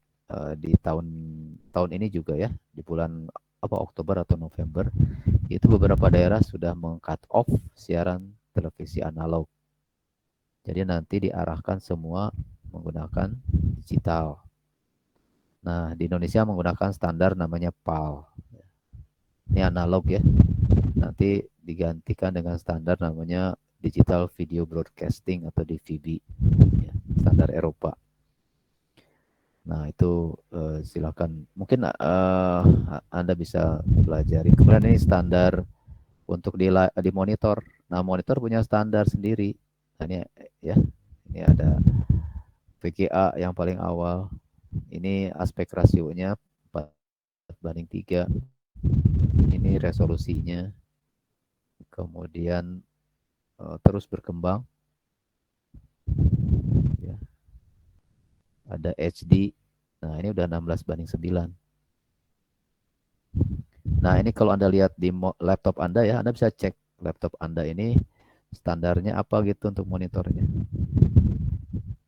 di tahun ini juga ya, di bulan Oktober atau November, itu beberapa daerah sudah meng-cut off siaran televisi analog. Jadi nanti diarahkan semua menggunakan digital. Nah, di Indonesia menggunakan standar namanya PAL. Ini analog ya. Nanti digantikan dengan standar namanya Digital Video Broadcasting atau DVB, ya, standar Eropa. Nah, itu silakan. Mungkin Anda bisa pelajari. Kemudian ini standar untuk di monitor. Nah, monitor punya standar sendiri. Nah, ini ya, ini ada VGA yang paling awal. Ini aspek rasionya 4:3. Ini resolusinya. Kemudian terus berkembang. Ya. Ada HD. Nah, ini udah 16:9. Nah, ini kalau Anda lihat di laptop Anda ya, Anda bisa cek laptop Anda ini standarnya apa gitu untuk monitornya.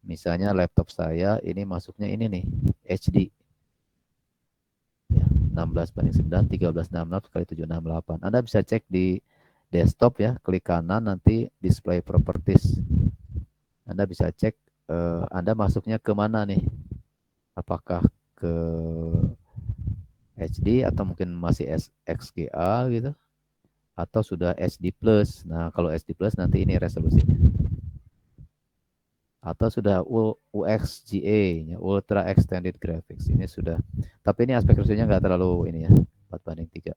Misalnya laptop saya ini masuknya ini nih, HD. Ya, 16:9, 1366 kali 768. Anda bisa cek di desktop ya, klik kanan nanti display properties. Anda bisa cek Anda masuknya ke mana nih? Apakah ke HD atau mungkin masih XGA gitu, atau sudah SD plus. Nah, kalau SD plus nanti ini resolusinya. Atau sudah UXGA, Ultra Extended Graphics. Ini sudah, tapi ini aspek resolusinya nggak terlalu ini ya, 4:3.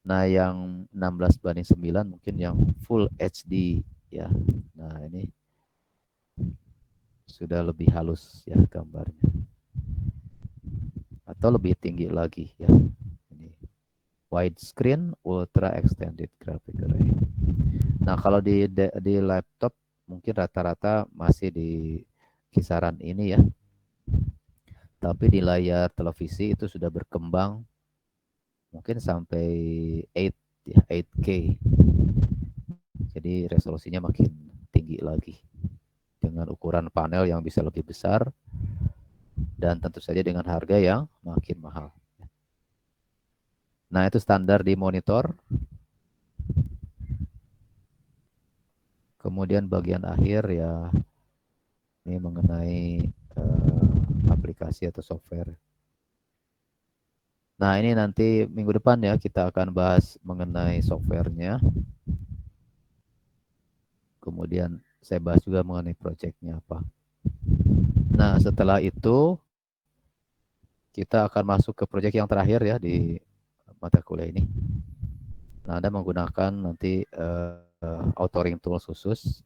Nah, yang 16:9 mungkin yang Full HD ya. Nah, ini sudah lebih halus ya gambarnya. Atau lebih tinggi lagi ya. Ini widescreen Ultra Extended Graphic Array. Nah, kalau di laptop mungkin rata-rata masih di kisaran ini ya. Tapi di layar televisi itu sudah berkembang mungkin sampai 8K. Jadi resolusinya makin tinggi lagi. Dengan ukuran panel yang bisa lebih besar dan tentu saja dengan harga yang makin mahal. Nah, itu standar di monitor. Kemudian bagian akhir ya, ini mengenai aplikasi atau software. Nah, ini nanti minggu depan ya kita akan bahas mengenai softwarenya. Kemudian saya bahas juga mengenai projectnya apa. Nah, setelah itu kita akan masuk ke project yang terakhir ya di mata kuliah ini. Nah, Anda menggunakan nanti authoring tools khusus.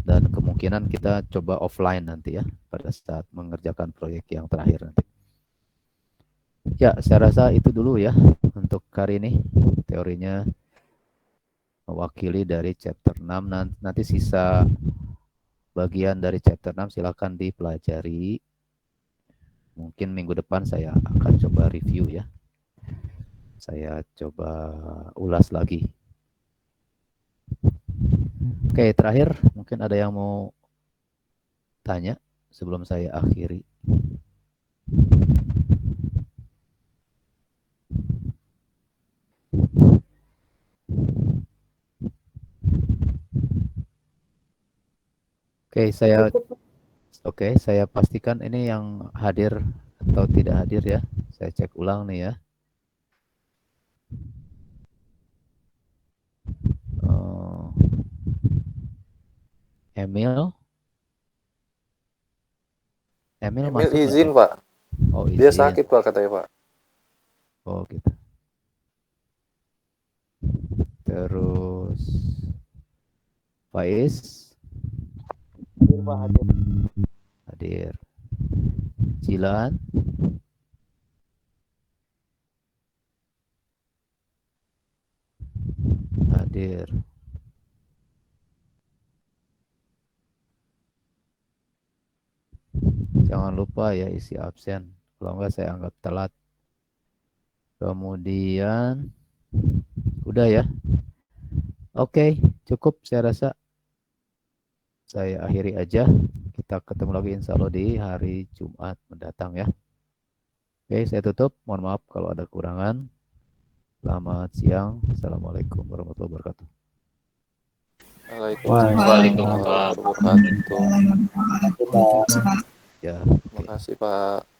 Dan kemungkinan kita coba offline nanti ya, pada saat mengerjakan proyek yang terakhir nanti. Ya, saya rasa itu dulu ya untuk hari ini. Teorinya mewakili dari chapter 6. Nanti sisa bagian dari chapter 6 silakan dipelajari. Mungkin minggu depan saya akan coba review ya. Saya coba ulas lagi. Oke, terakhir mungkin ada yang mau tanya sebelum saya akhiri. Oke, saya pastikan ini yang hadir atau tidak hadir ya. Saya cek ulang nih ya. Emil masuk izin atau? Pak. Oh, izin. Dia sakit Pak katanya Pak. Oh gitu. Terus Faiz Hadir Pak, hadir. hadir. Jilan hadir. Jangan lupa ya isi absen. Kalau enggak saya anggap telat. Kemudian udah ya. Oke, cukup saya rasa. Saya akhiri aja. Kita ketemu lagi insya Allah di hari Jumat mendatang ya. Oke, saya tutup. Mohon maaf kalau ada kekurangan. Selamat siang. Assalamualaikum warahmatullahi wabarakatuh. Waalaikumsalam warahmatullahi wabarakatuh. Ya. Terima kasih Pak.